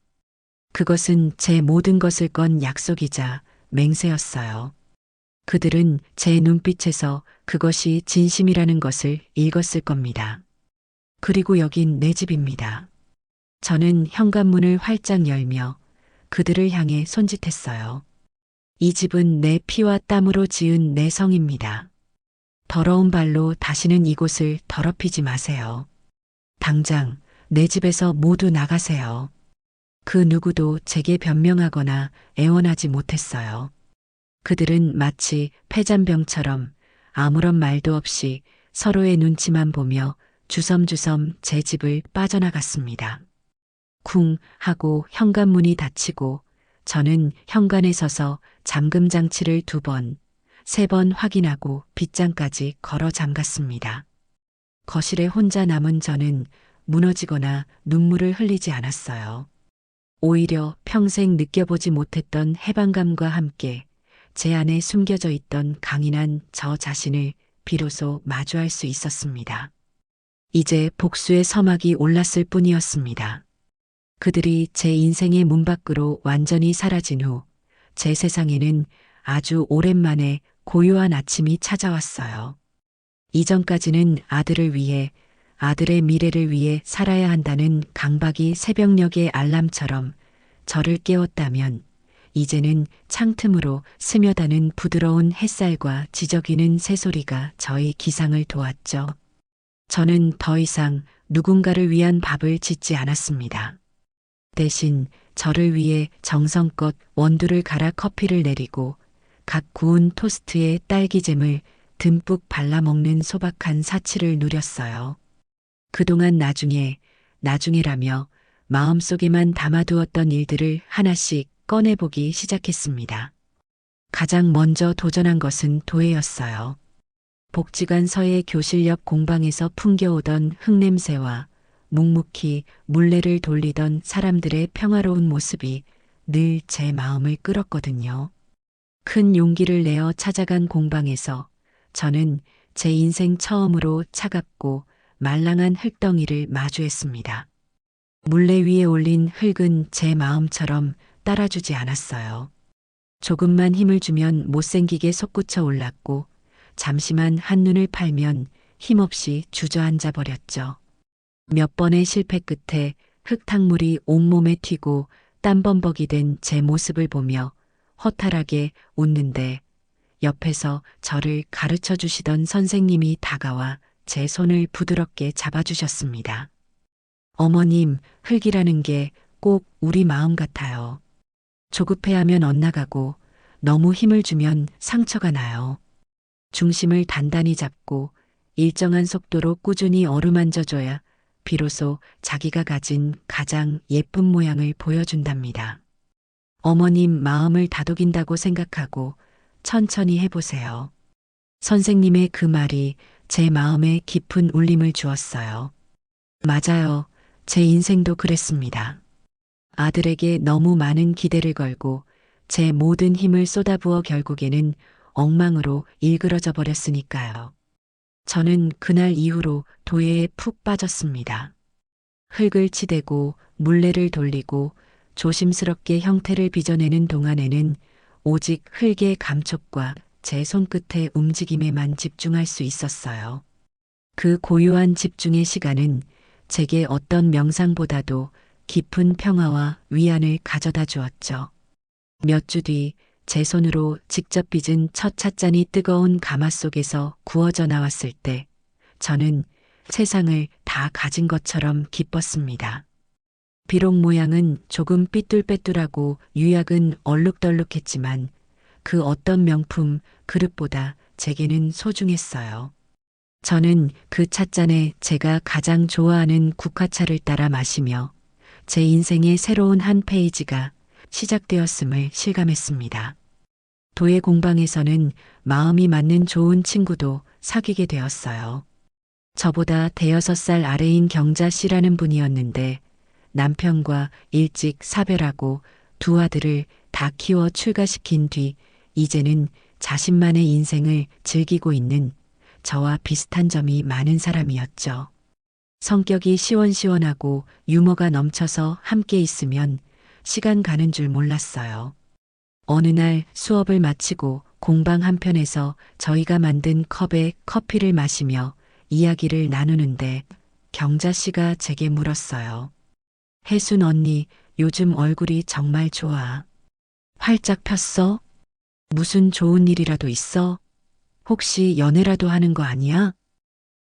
Speaker 1: 그것은 제 모든 것을 건 약속이자 맹세였어요. 그들은 제 눈빛에서 그것이 진심이라는 것을 읽었을 겁니다. 그리고 여긴 내 집입니다. 저는 현관문을 활짝 열며 그들을 향해 손짓했어요. 이 집은 내 피와 땀으로 지은 내 성입니다. 더러운 발로 다시는 이곳을 더럽히지 마세요. 당장 내 집에서 모두 나가세요. 그 누구도 제게 변명하거나 애원하지 못했어요. 그들은 마치 패잔병처럼 아무런 말도 없이 서로의 눈치만 보며 주섬주섬 제 집을 빠져나갔습니다. 쿵 하고 현관문이 닫히고 저는 현관에 서서 잠금 장치를 2번, 3번 확인하고 빗장까지 걸어 잠갔습니다. 거실에 혼자 남은 저는 무너지거나 눈물을 흘리지 않았어요. 오히려 평생 느껴보지 못했던 해방감과 함께 제 안에 숨겨져 있던 강인한 저 자신을 비로소 마주할 수 있었습니다. 이제 복수의 서막이 올랐을 뿐이었습니다. 그들이 제 인생의 문 밖으로 완전히 사라진 후 제 세상에는 아주 오랜만에 고요한 아침이 찾아왔어요. 이전까지는 아들을 위해, 아들의 미래를 위해 살아야 한다는 강박이 새벽녘의 알람처럼 저를 깨웠다면 이제는 창틈으로 스며드는 부드러운 햇살과 지저귀는 새소리가 저의 기상을 도왔죠. 저는 더 이상 누군가를 위한 밥을 짓지 않았습니다. 대신 저를 위해 정성껏 원두를 갈아 커피를 내리고 각 구운 토스트에 딸기잼을 듬뿍 발라 먹는 소박한 사치를 누렸어요. 그동안 나중에라며 마음속에만 담아두었던 일들을 하나씩 꺼내보기 시작했습니다. 가장 먼저 도전한 것은 도예였어요. 복지관 서의 교실 옆 공방에서 풍겨오던 흙냄새와 묵묵히 물레를 돌리던 사람들의 평화로운 모습이 늘 제 마음을 끌었거든요. 큰 용기를 내어 찾아간 공방에서 저는 제 인생 처음으로 차갑고 말랑한 흙덩이를 마주했습니다. 물레 위에 올린 흙은 제 마음처럼 따라주지 않았어요. 조금만 힘을 주면 못생기게 솟구쳐 올랐고 잠시만 한눈을 팔면 힘없이 주저앉아 버렸죠. 몇 번의 실패 끝에 흙탕물이 온몸에 튀고 땀범벅이 된 제 모습을 보며 허탈하게 웃는데 옆에서 저를 가르쳐 주시던 선생님이 다가와 제 손을 부드럽게 잡아주셨습니다. 어머님, 흙이라는 게 꼭 우리 마음 같아요. 조급해하면 엇나가고 너무 힘을 주면 상처가 나요. 중심을 단단히 잡고 일정한 속도로 꾸준히 어루만져줘야 비로소 자기가 가진 가장 예쁜 모양을 보여준답니다. 어머님 마음을 다독인다고 생각하고 천천히 해보세요. 선생님의 그 말이 제 마음에 깊은 울림을 주었어요. 맞아요. 제 인생도 그랬습니다. 아들에게 너무 많은 기대를 걸고 제 모든 힘을 쏟아부어 결국에는 엉망으로 일그러져 버렸으니까요. 저는 그날 이후로 도예에 푹 빠졌습니다. 흙을 치대고 물레를 돌리고 조심스럽게 형태를 빚어내는 동안에는 오직 흙의 감촉과 제 손끝의 움직임에만 집중할 수 있었어요. 그 고요한 집중의 시간은 제게 어떤 명상보다도 깊은 평화와 위안을 가져다 주었죠. 몇 주 뒤 제 손으로 직접 빚은 첫 찻잔이 뜨거운 가마 속에서 구워져 나왔을 때 저는 세상을 다 가진 것처럼 기뻤습니다. 비록 모양은 조금 삐뚤빼뚤하고 유약은 얼룩덜룩했지만 그 어떤 명품 그릇보다 제게는 소중했어요. 저는 그 찻잔에 제가 가장 좋아하는 국화차를 따라 마시며 제 인생의 새로운 한 페이지가 시작되었음을 실감했습니다. 도예 공방에서는 마음이 맞는 좋은 친구도 사귀게 되었어요. 저보다 대여섯 살 아래인 경자 씨라는 분이었는데 남편과 일찍 사별하고 두 아들을 다 키워 출가시킨 뒤 이제는 자신만의 인생을 즐기고 있는 저와 비슷한 점이 많은 사람이었죠. 성격이 시원시원하고 유머가 넘쳐서 함께 있으면 시간 가는 줄 몰랐어요. 어느 날 수업을 마치고 공방 한편에서 저희가 만든 컵에 커피를 마시며 이야기를 나누는데 경자 씨가 제게 물었어요. 혜순 언니, 요즘 얼굴이 정말 좋아. 활짝 폈어? 무슨 좋은 일이라도 있어? 혹시 연애라도 하는 거 아니야?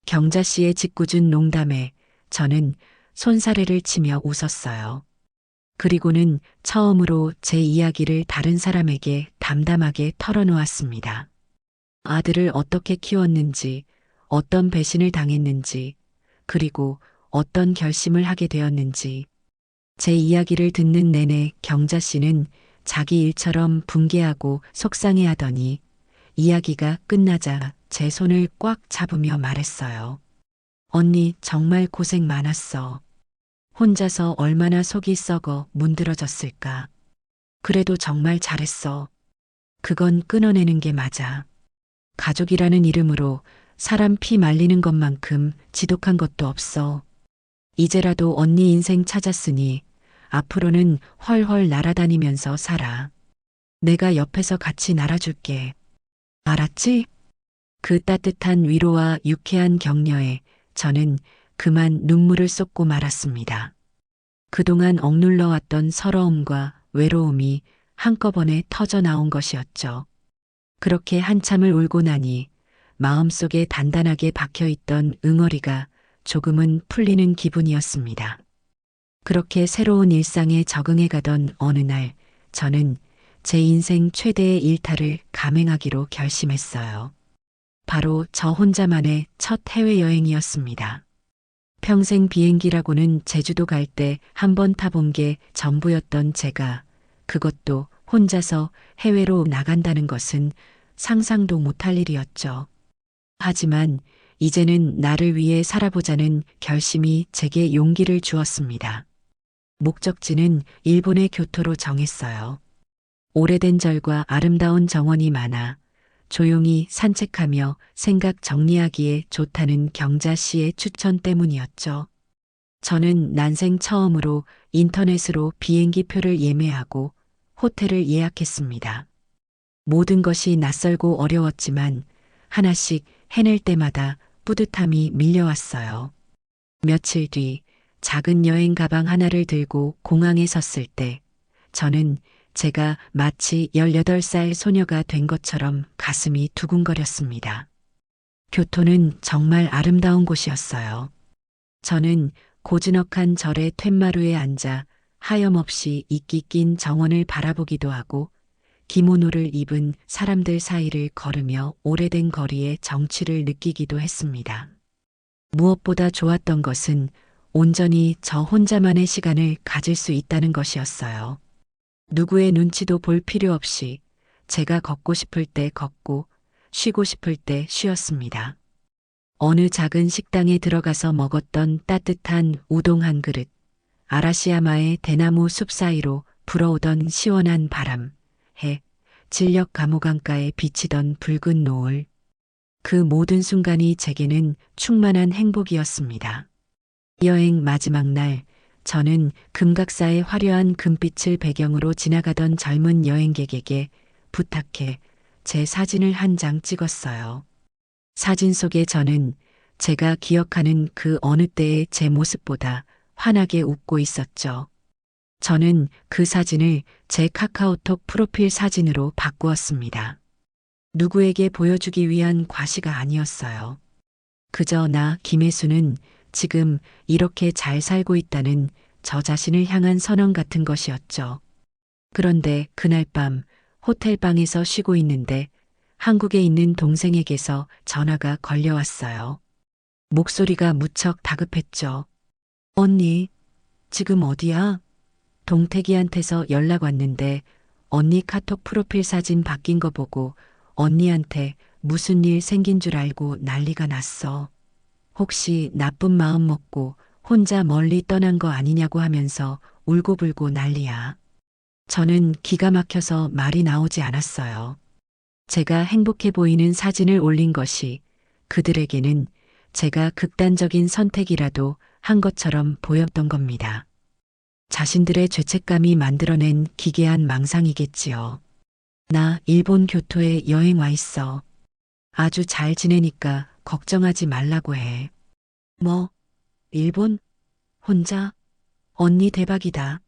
Speaker 1: 경자 씨의 짓궂은 농담에 저는 손사래를 치며 웃었어요. 그리고는 처음으로 제 이야기를 다른 사람에게 담담하게 털어놓았습니다. 아들을 어떻게 키웠는지, 어떤 배신을 당했는지, 그리고 어떤 결심을 하게 되었는지. 제 이야기를 듣는 내내 경자 씨는 자기 일처럼 붕괴하고 속상해하더니 이야기가 끝나자 제 손을 꽉 잡으며 말했어요. 언니 정말 고생 많았어. 혼자서 얼마나 속이 썩어 문드러졌을까. 그래도 정말 잘했어. 그건 끊어내는 게 맞아. 가족이라는 이름으로 사람 피 말리는 것만큼 지독한 것도 없어. 이제라도 언니 인생 찾았으니 앞으로는 헐헐 날아다니면서 살아. 내가 옆에서 같이 날아줄게. 알았지? 그 따뜻한 위로와 유쾌한 격려에 저는 그만 눈물을 쏟고 말았습니다. 그동안 억눌러 왔던 서러움과 외로움이 한꺼번에 터져 나온 것이었죠. 그렇게 한참을 울고 나니 마음속에 단단하게 박혀있던 응어리가 조금은 풀리는 기분이었습니다. 그렇게 새로운 일상에 적응해 가던 어느 날, 저는 제 인생 최대의 일탈을 감행하기로 결심했어요. 바로 저 혼자만의 첫 해외여행이었습니다. 평생 비행기라고는 제주도 갈 때 한 번 타본 게 전부였던 제가, 그것도 혼자서 해외로 나간다는 것은 상상도 못할 일이었죠. 하지만 이제는 나를 위해 살아보자는 결심이 제게 용기를 주었습니다. 목적지는 일본의 교토로 정했어요. 오래된 절과 아름다운 정원이 많아 조용히 산책하며 생각 정리하기에 좋다는 경자 씨의 추천 때문이었죠. 저는 난생 처음으로 인터넷으로 비행기 표를 예매하고 호텔을 예약했습니다. 모든 것이 낯설고 어려웠지만 하나씩 해낼 때마다 뿌듯함이 밀려왔어요. 며칠 뒤 작은 여행 가방 하나를 들고 공항에 섰을 때 저는 제가 마치 18살 소녀가 된 것처럼 가슴이 두근거렸습니다. 교토는 정말 아름다운 곳이었어요. 저는 고즈넉한 절의 툇마루에 앉아 하염없이 이끼 낀 정원을 바라보기도 하고 기모노를 입은 사람들 사이를 걸으며 오래된 거리의 정취를 느끼기도 했습니다. 무엇보다 좋았던 것은 온전히 저 혼자만의 시간을 가질 수 있다는 것이었어요. 누구의 눈치도 볼 필요 없이 제가 걷고 싶을 때 걷고 쉬고 싶을 때 쉬었습니다. 어느 작은 식당에 들어가서 먹었던 따뜻한 우동 한 그릇, 아라시야마의 대나무 숲 사이로 불어오던 시원한 바람, 해, 진력 감호강가에 비치던 붉은 노을, 그 모든 순간이 제게는 충만한 행복이었습니다. 여행 마지막 날, 저는 금각사의 화려한 금빛을 배경으로 지나가던 젊은 여행객에게 부탁해 제 사진을 한 장 찍었어요. 사진 속의 저는 제가 기억하는 그 어느 때의 제 모습보다 환하게 웃고 있었죠. 저는 그 사진을 제 카카오톡 프로필 사진으로 바꾸었습니다. 누구에게 보여주기 위한 과시가 아니었어요. 그저 나 김혜수는 지금 이렇게 잘 살고 있다는 저 자신을 향한 선언 같은 것이었죠. 그런데 그날 밤 호텔 방에서 쉬고 있는데 한국에 있는 동생에게서 전화가 걸려왔어요. 목소리가 무척 다급했죠. 언니, 지금 어디야? 동태기한테서 연락 왔는데 언니 카톡 프로필 사진 바뀐 거 보고 언니한테 무슨 일 생긴 줄 알고 난리가 났어. 혹시 나쁜 마음 먹고 혼자 멀리 떠난 거 아니냐고 하면서 울고불고 난리야. 저는 기가 막혀서 말이 나오지 않았어요. 제가 행복해 보이는 사진을 올린 것이 그들에게는 제가 극단적인 선택이라도 한 것처럼 보였던 겁니다. 자신들의 죄책감이 만들어낸 기괴한 망상이겠지요. 나 일본 교토에 여행 와 있어. 아주 잘 지내니까 걱정하지 말라고 해. 뭐, 일본? 혼자? 언니 대박이다.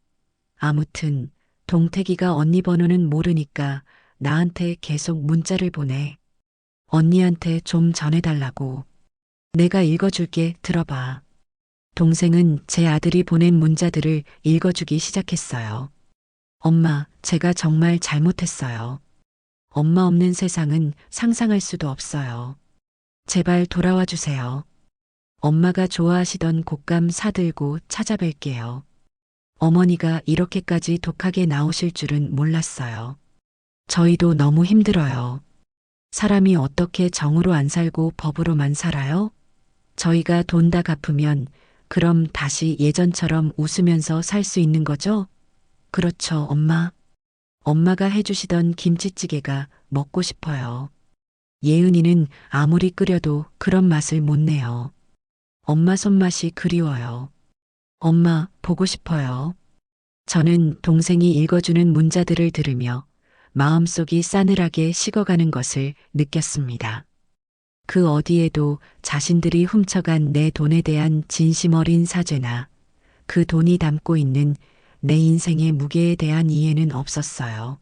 Speaker 1: 아무튼 동태기가 언니 번호는 모르니까 나한테 계속 문자를 보내. 언니한테 좀 전해달라고. 내가 읽어줄게. 들어봐. 동생은 제 아들이 보낸 문자들을 읽어주기 시작했어요. 엄마, 제가 정말 잘못했어요. 엄마 없는 세상은 상상할 수도 없어요. 제발 돌아와 주세요. 엄마가 좋아하시던 곶감 사들고 찾아뵐게요. 어머니가 이렇게까지 독하게 나오실 줄은 몰랐어요. 저희도 너무 힘들어요. 사람이 어떻게 정으로 안 살고 법으로만 살아요? 저희가 돈 다 갚으면 그럼 다시 예전처럼 웃으면서 살 수 있는 거죠? 그렇죠, 엄마. 엄마가 해주시던 김치찌개가 먹고 싶어요. 예은이는 아무리 끓여도 그런 맛을 못 내요. 엄마 손맛이 그리워요. 엄마, 보고 싶어요. 저는 동생이 읽어주는 문자들을 들으며 마음속이 싸늘하게 식어가는 것을 느꼈습니다. 그 어디에도 자신들이 훔쳐간 내 돈에 대한 진심 어린 사죄나 그 돈이 담고 있는 내 인생의 무게에 대한 이해는 없었어요.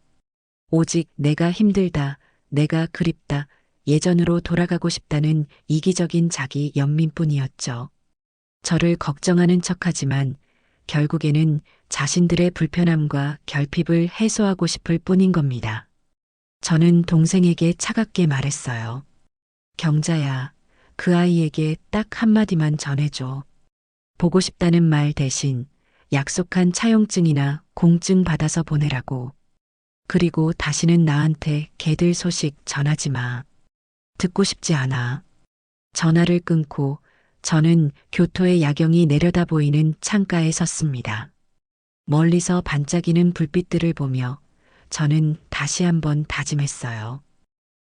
Speaker 1: 오직 내가 힘들다, 내가 그립다, 예전으로 돌아가고 싶다는 이기적인 자기 연민뿐이었죠. 저를 걱정하는 척하지만 결국에는 자신들의 불편함과 결핍을 해소하고 싶을 뿐인 겁니다. 저는 동생에게 차갑게 말했어요. 경자야, 그 아이에게 딱 한마디만 전해줘. 보고 싶다는 말 대신 약속한 차용증이나 공증 받아서 보내라고. 그리고 다시는 나한테 걔들 소식 전하지 마. 듣고 싶지 않아. 전화를 끊고 저는 교토의 야경이 내려다 보이는 창가에 섰습니다. 멀리서 반짝이는 불빛들을 보며 저는 다시 한번 다짐했어요.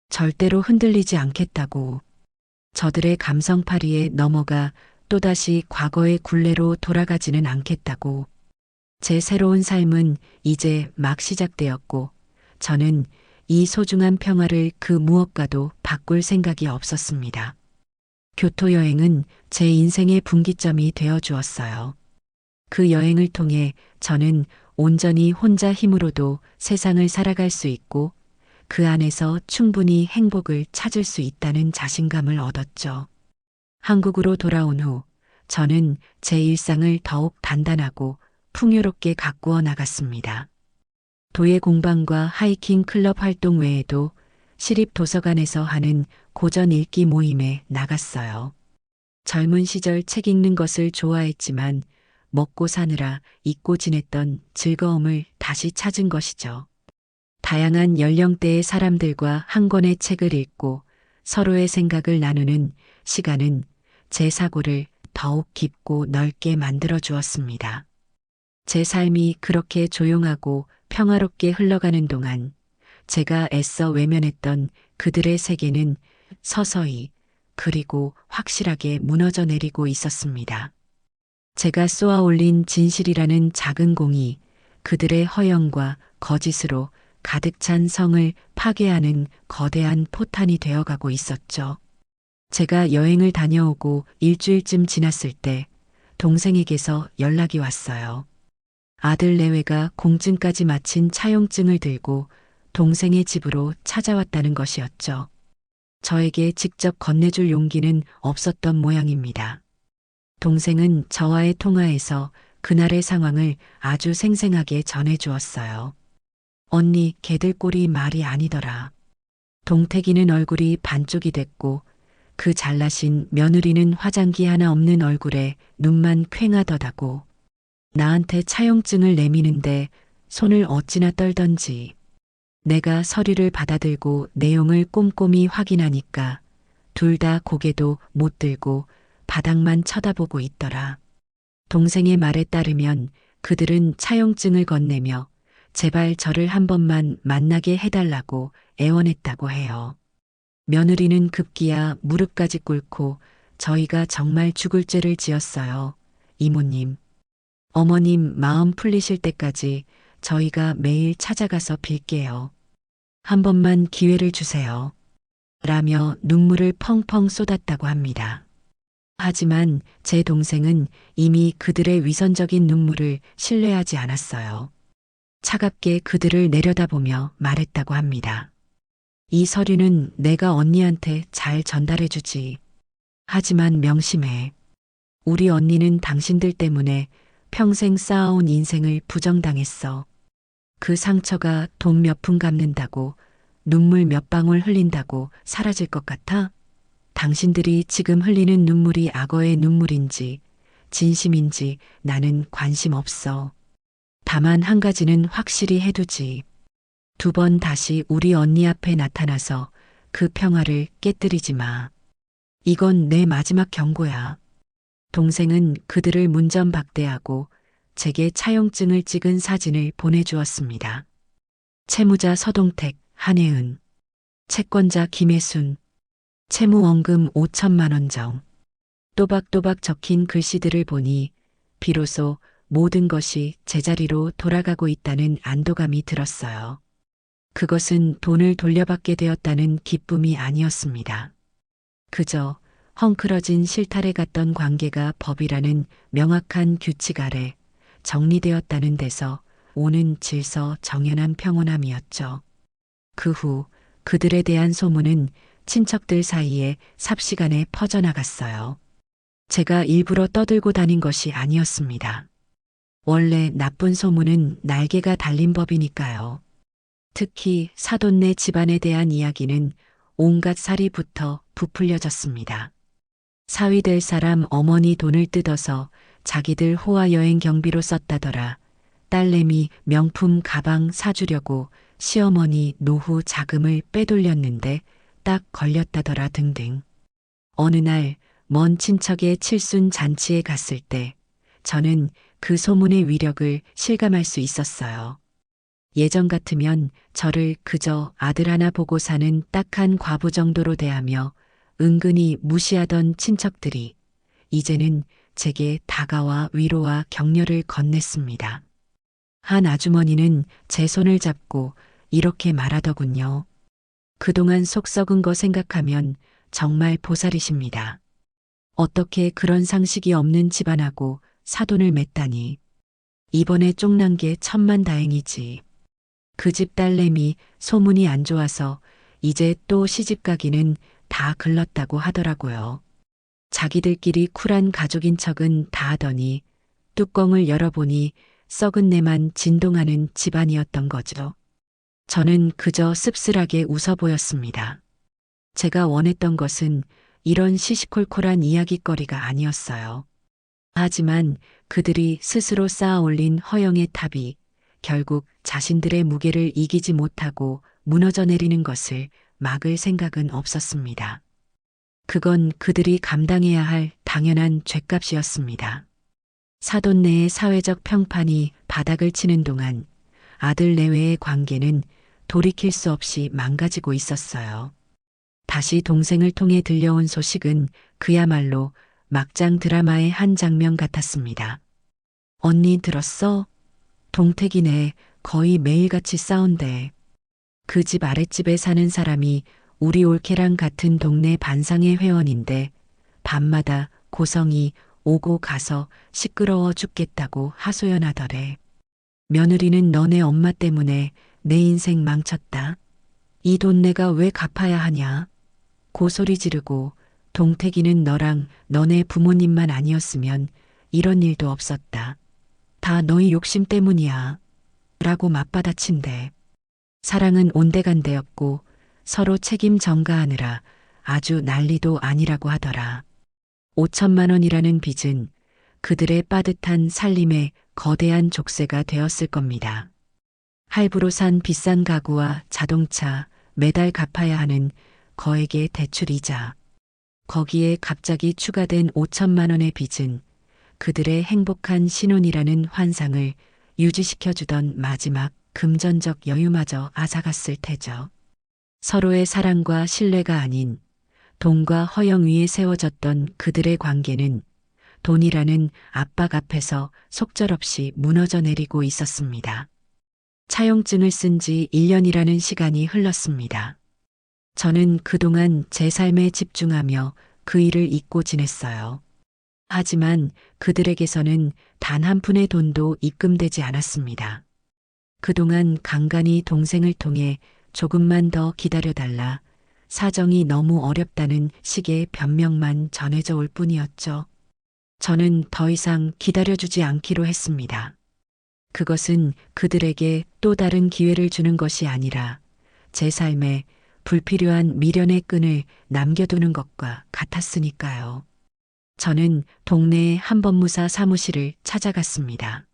Speaker 1: 절대로 흔들리지 않겠다고. 저들의 감성파리에 넘어가 또다시 과거의 굴레로 돌아가지는 않겠다고. 제 새로운 삶은 이제 막 시작되었고 저는 이 소중한 평화를 그 무엇과도 바꿀 생각이 없었습니다. 교토 여행은 제 인생의 분기점이 되어 주었어요. 그 여행을 통해 저는 온전히 혼자 힘으로도 세상을 살아갈 수 있고 그 안에서 충분히 행복을 찾을 수 있다는 자신감을 얻었죠. 한국으로 돌아온 후 저는 제 일상을 더욱 단단하고 풍요롭게 가꾸어 나갔습니다. 도예 공방과 하이킹 클럽 활동 외에도 시립 도서관에서 하는 고전 읽기 모임에 나갔어요. 젊은 시절 책 읽는 것을 좋아했지만 먹고 사느라 잊고 지냈던 즐거움을 다시 찾은 것이죠. 다양한 연령대의 사람들과 한 권의 책을 읽고 서로의 생각을 나누는 시간은 제 사고를 더욱 깊고 넓게 만들어 주었습니다. 제 삶이 그렇게 조용하고 평화롭게 흘러가는 동안 제가 애써 외면했던 그들의 세계는 서서히 그리고 확실하게 무너져 내리고 있었습니다. 제가 쏘아 올린 진실이라는 작은 공이 그들의 허영과 거짓으로 가득 찬 성을 파괴하는 거대한 포탄이 되어가고 있었죠. 제가 여행을 다녀오고 일주일쯤 지났을 때 동생에게서 연락이 왔어요. 아들 내외가 공증까지 마친 차용증을 들고 동생의 집으로 찾아왔다는 것이었죠. 저에게 직접 건네줄 용기는 없었던 모양입니다. 동생은 저와의 통화에서 그날의 상황을 아주 생생하게 전해주었어요. 언니, 걔들 꼴이 말이 아니더라. 동태기는 얼굴이 반쪽이 됐고 그 잘나신 며느리는 화장기 하나 없는 얼굴에 눈만 퀭하더다고. 나한테 차용증을 내미는데 손을 어찌나 떨던지. 내가 서류를 받아들고 내용을 꼼꼼히 확인하니까 둘 다 고개도 못 들고 바닥만 쳐다보고 있더라. 동생의 말에 따르면 그들은 차용증을 건네며 제발 저를 한 번만 만나게 해달라고 애원했다고 해요. 며느리는 급기야 무릎까지 꿇고 저희가 정말 죽을 죄를 지었어요. 이모님. 어머님 마음 풀리실 때까지 저희가 매일 찾아가서 빌게요. 한 번만 기회를 주세요. 라며 눈물을 펑펑 쏟았다고 합니다. 하지만 제 동생은 이미 그들의 위선적인 눈물을 신뢰하지 않았어요. 차갑게 그들을 내려다보며 말했다고 합니다. 이 서류는 내가 언니한테 잘 전달해주지. 하지만 명심해. 우리 언니는 당신들 때문에 평생 쌓아온 인생을 부정당했어. 그 상처가 돈 몇 푼 갚는다고, 눈물 몇 방울 흘린다고 사라질 것 같아? 당신들이 지금 흘리는 눈물이 악어의 눈물인지 진심인지 나는 관심 없어. 다만 한 가지는 확실히 해두지. 두 번 다시 우리 언니 앞에 나타나서 그 평화를 깨뜨리지 마. 이건 내 마지막 경고야. 동생은 그들을 문전박대하고 제게 차용증을 찍은 사진을 보내주었습니다. 채무자 서동택, 한혜은, 채권자 김혜순, 채무원금 5천만 원 정. 또박또박 적힌 글씨들을 보니 비로소 모든 것이 제자리로 돌아가고 있다는 안도감이 들었어요. 그것은 돈을 돌려받게 되었다는 기쁨이 아니었습니다. 그저 헝클어진 실타래 같던 관계가 법이라는 명확한 규칙 아래 정리되었다는 데서 오는 질서 정연한 평온함이었죠. 그 후 그들에 대한 소문은 친척들 사이에 삽시간에 퍼져나갔어요. 제가 일부러 떠들고 다닌 것이 아니었습니다. 원래 나쁜 소문은 날개가 달린 법이니까요. 특히 사돈네 집안에 대한 이야기는 온갖 살이부터 부풀려졌습니다. 사위 될 사람 어머니 돈을 뜯어서 자기들 호화 여행 경비로 썼다더라. 딸내미 명품 가방 사주려고 시어머니 노후 자금을 빼돌렸는데 딱 걸렸다더라 등등. 어느 날 먼 친척의 칠순 잔치에 갔을 때 저는 그 소문의 위력을 실감할 수 있었어요. 예전 같으면 저를 그저 아들 하나 보고 사는 딱한 과부 정도로 대하며 은근히 무시하던 친척들이 이제는 제게 다가와 위로와 격려를 건넸습니다. 한 아주머니는 제 손을 잡고 이렇게 말하더군요. 그동안 속 썩은 거 생각하면 정말 보살이십니다. 어떻게 그런 상식이 없는 집안하고 사돈을 맺다니. 이번에 쫑난 게 천만다행이지. 그 집 딸내미 소문이 안 좋아서 이제 또 시집 가기는 다 글렀다고 하더라고요. 자기들끼리 쿨한 가족인 척은 다 하더니 뚜껑을 열어보니 썩은 내만 진동하는 집안이었던 거죠. 저는 그저 씁쓸하게 웃어 보였습니다. 제가 원했던 것은 이런 시시콜콜한 이야깃거리가 아니었어요. 하지만 그들이 스스로 쌓아 올린 허영의 탑이 결국 자신들의 무게를 이기지 못하고 무너져 내리는 것을 막을 생각은 없었습니다. 그건 그들이 감당해야 할 당연한 죗값이었습니다. 사돈 내의 사회적 평판이 바닥을 치는 동안 아들 내외의 관계는 돌이킬 수 없이 망가지고 있었어요. 다시 동생을 통해 들려온 소식은 그야말로 막장 드라마의 한 장면 같았습니다. 언니 들었어? 동택이네 거의 매일같이 싸운대. 그 집 아랫집에 사는 사람이 우리 올케랑 같은 동네 반상회 회원인데 밤마다 고성이 오고 가서 시끄러워 죽겠다고 하소연하더래. 며느리는 너네 엄마 때문에 내 인생 망쳤다. 이 돈 내가 왜 갚아야 하냐? 고소리 지르고 동택이는 너랑 너네 부모님만 아니었으면 이런 일도 없었다. 다 너희 욕심 때문이야. 라고 맞받아친대. 사랑은 온데간데였고 서로 책임 전가하느라 아주 난리도 아니라고 하더라. 5천만 원이라는 빚은 그들의 빠듯한 살림의 거대한 족쇄가 되었을 겁니다. 할부로 산 비싼 가구와 자동차, 매달 갚아야 하는 거액의 대출이자, 거기에 갑자기 추가된 5천만 원의 빚은 그들의 행복한 신혼이라는 환상을 유지시켜주던 마지막 금전적 여유마저 앗아갔을 테죠. 서로의 사랑과 신뢰가 아닌 돈과 허영 위에 세워졌던 그들의 관계는 돈이라는 압박 앞에서 속절없이 무너져 내리고 있었습니다. 차용증을 쓴 지 1년이라는 시간이 흘렀습니다. 저는 그동안 제 삶에 집중하며 그 일을 잊고 지냈어요. 하지만 그들에게서는 단 한 푼의 돈도 입금되지 않았습니다. 그동안 간간히 동생을 통해 조금만 더 기다려달라, 사정이 너무 어렵다는 식의 변명만 전해져 올 뿐이었죠. 저는 더 이상 기다려주지 않기로 했습니다. 그것은 그들에게 또 다른 기회를 주는 것이 아니라 제 삶에 불필요한 미련의 끈을 남겨두는 것과 같았으니까요. 저는 동네의 한 법무사 사무실을 찾아갔습니다.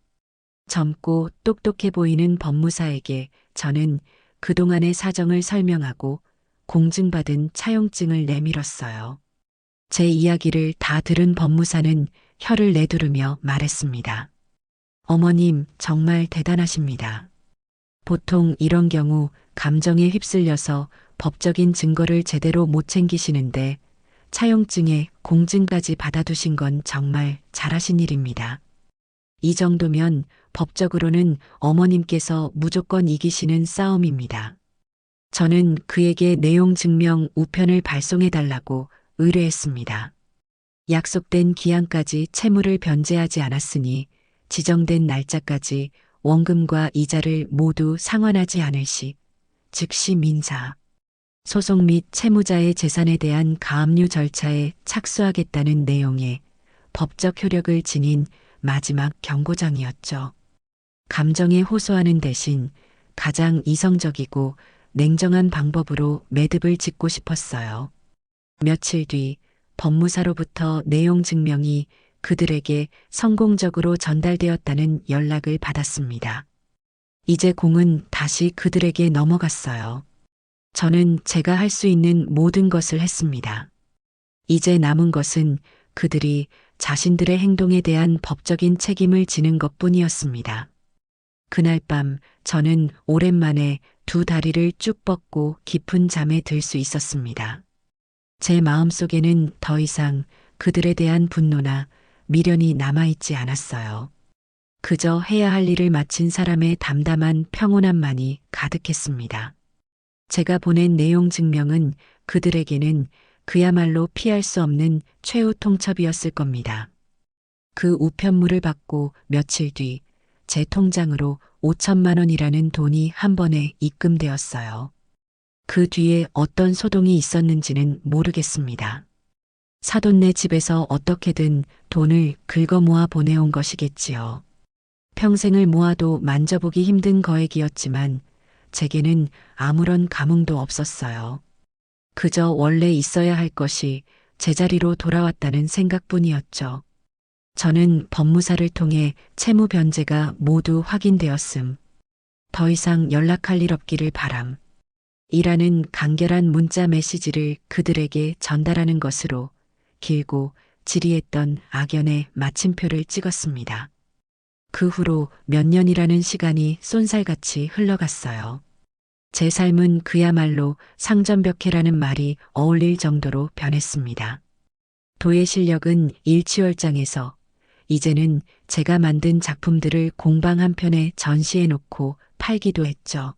Speaker 1: 젊고 똑똑해 보이는 법무사에게 저는 그동안의 사정을 설명하고 공증받은 차용증을 내밀었어요. 제 이야기를 다 들은 법무사는 혀를 내두르며 말했습니다. 어머님, 정말 대단하십니다. 보통 이런 경우 감정에 휩쓸려서 법적인 증거를 제대로 못 챙기시는데 차용증에 공증까지 받아두신 건 정말 잘하신 일입니다. 이 정도면 법적으로는 어머님께서 무조건 이기시는 싸움입니다. 저는 그에게 내용 증명 우편을 발송해달라고 의뢰했습니다. 약속된 기한까지 채무를 변제하지 않았으니 지정된 날짜까지 원금과 이자를 모두 상환하지 않을 시 즉시 민사, 소송 및 채무자의 재산에 대한 가압류 절차에 착수하겠다는 내용의 법적 효력을 지닌 마지막 경고장이었죠. 감정에 호소하는 대신 가장 이성적이고 냉정한 방법으로 매듭을 짓고 싶었어요. 며칠 뒤 법무사로부터 내용 증명이 그들에게 성공적으로 전달되었다는 연락을 받았습니다. 이제 공은 다시 그들에게 넘어갔어요. 저는 제가 할 수 있는 모든 것을 했습니다. 이제 남은 것은 그들이 자신들의 행동에 대한 법적인 책임을 지는 것 뿐이었습니다. 그날 밤 저는 오랜만에 두 다리를 쭉 뻗고 깊은 잠에 들 수 있었습니다. 제 마음속에는 더 이상 그들에 대한 분노나 미련이 남아있지 않았어요. 그저 해야 할 일을 마친 사람의 담담한 평온함만이 가득했습니다. 제가 보낸 내용 증명은 그들에게는 그야말로 피할 수 없는 최후 통첩이었을 겁니다. 그 우편물을 받고 며칠 뒤 제 통장으로 5천만 원이라는 돈이 한 번에 입금되었어요. 그 뒤에 어떤 소동이 있었는지는 모르겠습니다. 사돈네 집에서 어떻게든 돈을 긁어 모아 보내온 것이겠지요. 평생을 모아도 만져보기 힘든 거액이었지만 제게는 아무런 감흥도 없었어요. 그저 원래 있어야 할 것이 제자리로 돌아왔다는 생각뿐이었죠. 저는 법무사를 통해 채무 변제가 모두 확인되었음. 더 이상 연락할 일 없기를 바람. 이라는 간결한 문자 메시지를 그들에게 전달하는 것으로 길고 지리했던 악연의 마침표를 찍었습니다. 그 후로 몇 년이라는 시간이 쏜살같이 흘러갔어요. 제 삶은 그야말로 상전벽해라는 말이 어울릴 정도로 변했습니다. 도의 실력은 일취월장에서 이제는 제가 만든 작품들을 공방 한편에 전시해 놓고 팔기도 했죠.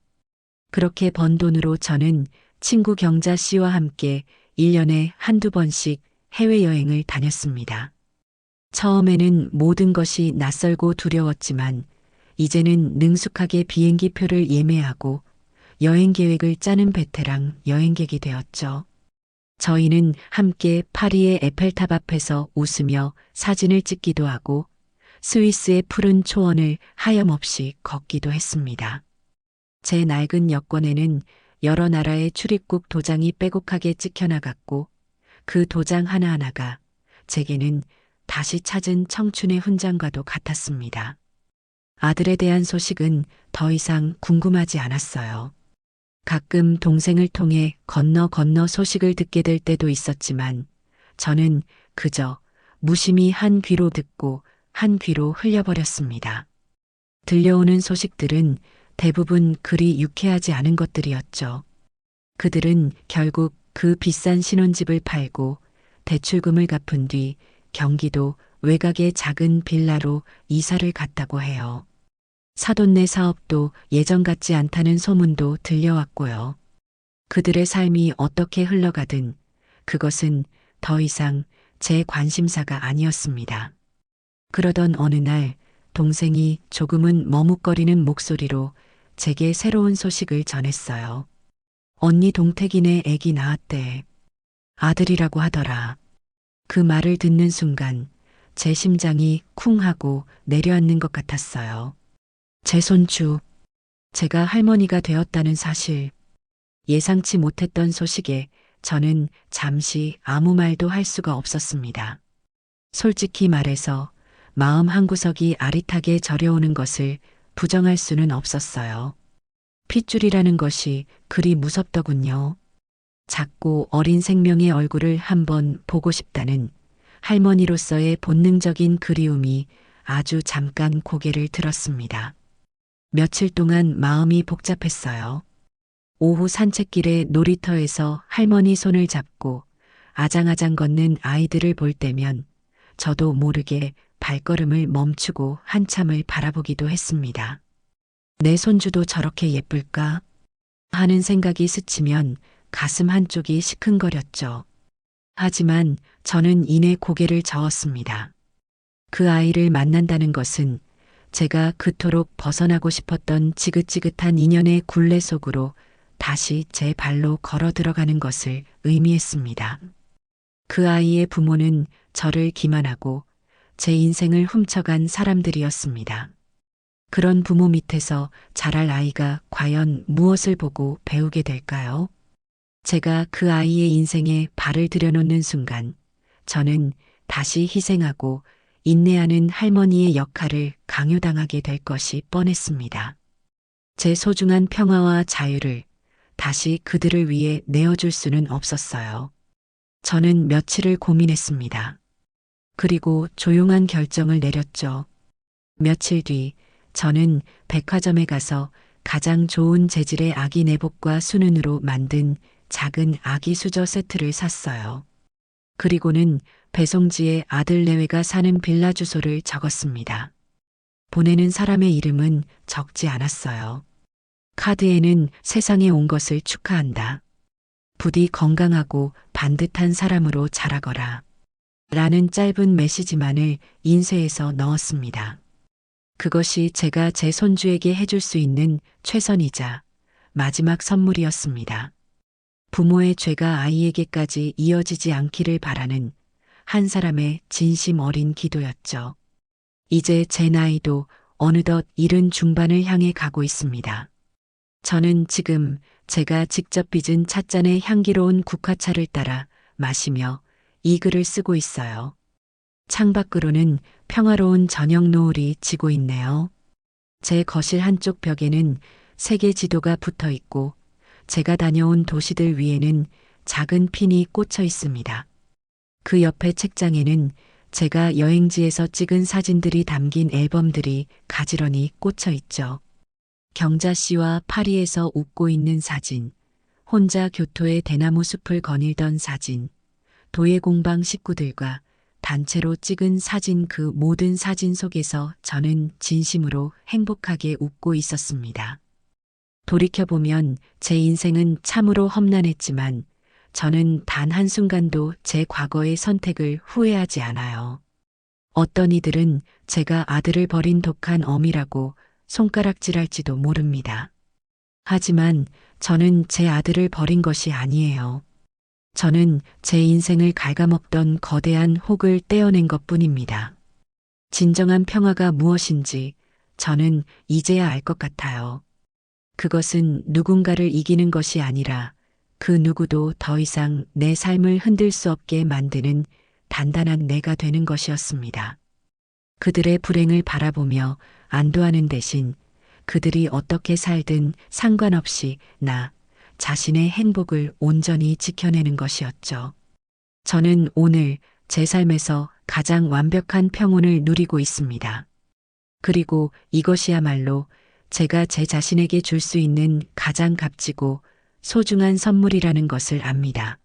Speaker 1: 그렇게 번 돈으로 저는 친구 경자 씨와 함께 1년에 한두 번씩 해외여행을 다녔습니다. 처음에는 모든 것이 낯설고 두려웠지만 이제는 능숙하게 비행기 표를 예매하고 여행 계획을 짜는 베테랑 여행객이 되었죠. 저희는 함께 파리의 에펠탑 앞에서 웃으며 사진을 찍기도 하고 스위스의 푸른 초원을 하염없이 걷기도 했습니다. 제 낡은 여권에는 여러 나라의 출입국 도장이 빼곡하게 찍혀나갔고 그 도장 하나하나가 제게는 다시 찾은 청춘의 훈장과도 같았습니다. 아들에 대한 소식은 더 이상 궁금하지 않았어요. 가끔 동생을 통해 건너 소식을 듣게 될 때도 있었지만 저는 그저 무심히 한 귀로 듣고 한 귀로 흘려버렸습니다. 들려오는 소식들은 대부분 그리 유쾌하지 않은 것들이었죠. 그들은 결국 그 비싼 신혼집을 팔고 대출금을 갚은 뒤 경기도 외곽의 작은 빌라로 이사를 갔다고 해요. 사돈네 사업도 예전 같지 않다는 소문도 들려왔고요. 그들의 삶이 어떻게 흘러가든 그것은 더 이상 제 관심사가 아니었습니다. 그러던 어느 날 동생이 조금은 머뭇거리는 목소리로 제게 새로운 소식을 전했어요. 언니 동택이네 애기 낳았대. 아들이라고 하더라. 그 말을 듣는 순간 제 심장이 쿵 하고 내려앉는 것 같았어요. 제 손주, 제가 할머니가 되었다는 사실, 예상치 못했던 소식에 저는 잠시 아무 말도 할 수가 없었습니다. 솔직히 말해서 마음 한구석이 아릿하게 저려오는 것을 부정할 수는 없었어요. 핏줄이라는 것이 그리 무섭더군요. 작고 어린 생명의 얼굴을 한번 보고 싶다는 할머니로서의 본능적인 그리움이 아주 잠깐 고개를 들었습니다. 며칠 동안 마음이 복잡했어요. 오후 산책길에 놀이터에서 할머니 손을 잡고 아장아장 걷는 아이들을 볼 때면 저도 모르게 발걸음을 멈추고 한참을 바라보기도 했습니다. 내 손주도 저렇게 예쁠까? 하는 생각이 스치면 가슴 한쪽이 시큰거렸죠. 하지만 저는 이내 고개를 저었습니다. 그 아이를 만난다는 것은 제가 그토록 벗어나고 싶었던 지긋지긋한 인연의 굴레 속으로 다시 제 발로 걸어 들어가는 것을 의미했습니다. 그 아이의 부모는 저를 기만하고 제 인생을 훔쳐간 사람들이었습니다. 그런 부모 밑에서 자랄 아이가 과연 무엇을 보고 배우게 될까요? 제가 그 아이의 인생에 발을 들여놓는 순간 저는 다시 희생하고 인내하는 할머니의 역할을 강요당하게 될 것이 뻔했습니다. 제 소중한 평화와 자유를 다시 그들을 위해 내어줄 수는 없었어요. 저는 며칠을 고민했습니다. 그리고 조용한 결정을 내렸죠. 며칠 뒤 저는 백화점에 가서 가장 좋은 재질의 아기 내복과 수는으로 만든 작은 아기 수저 세트를 샀어요. 그리고는 배송지에 아들 내외가 사는 빌라 주소를 적었습니다. 보내는 사람의 이름은 적지 않았어요. 카드에는 세상에 온 것을 축하한다. 부디 건강하고 반듯한 사람으로 자라거라. 라는 짧은 메시지만을 인쇄해서 넣었습니다. 그것이 제가 제 손주에게 해줄 수 있는 최선이자 마지막 선물이었습니다. 부모의 죄가 아이에게까지 이어지지 않기를 바라는 한 사람의 진심 어린 기도였죠. 이제 제 나이도 어느덧 70 중반을 향해 가고 있습니다. 저는 지금 제가 직접 빚은 찻잔의 향기로운 국화차를 따라 마시며 이 글을 쓰고 있어요. 창밖으로는 평화로운 저녁 노을이 지고 있네요. 제 거실 한쪽 벽에는 세계 지도가 붙어 있고 제가 다녀온 도시들 위에는 작은 핀이 꽂혀 있습니다. 그 옆에 책장에는 제가 여행지에서 찍은 사진들이 담긴 앨범들이 가지런히 꽂혀 있죠. 경자 씨와 파리에서 웃고 있는 사진, 혼자 교토의 대나무 숲을 거닐던 사진, 도예공방 식구들과 단체로 찍은 사진, 그 모든 사진 속에서 저는 진심으로 행복하게 웃고 있었습니다. 돌이켜보면 제 인생은 참으로 험난했지만 저는 단 한순간도 제 과거의 선택을 후회하지 않아요. 어떤 이들은 제가 아들을 버린 독한 어미라고 손가락질할지도 모릅니다. 하지만 저는 제 아들을 버린 것이 아니에요. 저는 제 인생을 갉아먹던 거대한 혹을 떼어낸 것뿐입니다. 진정한 평화가 무엇인지 저는 이제야 알 것 같아요. 그것은 누군가를 이기는 것이 아니라 그 누구도 더 이상 내 삶을 흔들 수 없게 만드는 단단한 내가 되는 것이었습니다. 그들의 불행을 바라보며 안도하는 대신 그들이 어떻게 살든 상관없이 나 자신의 행복을 온전히 지켜내는 것이었죠. 저는 오늘 제 삶에서 가장 완벽한 평온을 누리고 있습니다. 그리고 이것이야말로 제가 제 자신에게 줄 수 있는 가장 값지고 소중한 선물이라는 것을 압니다.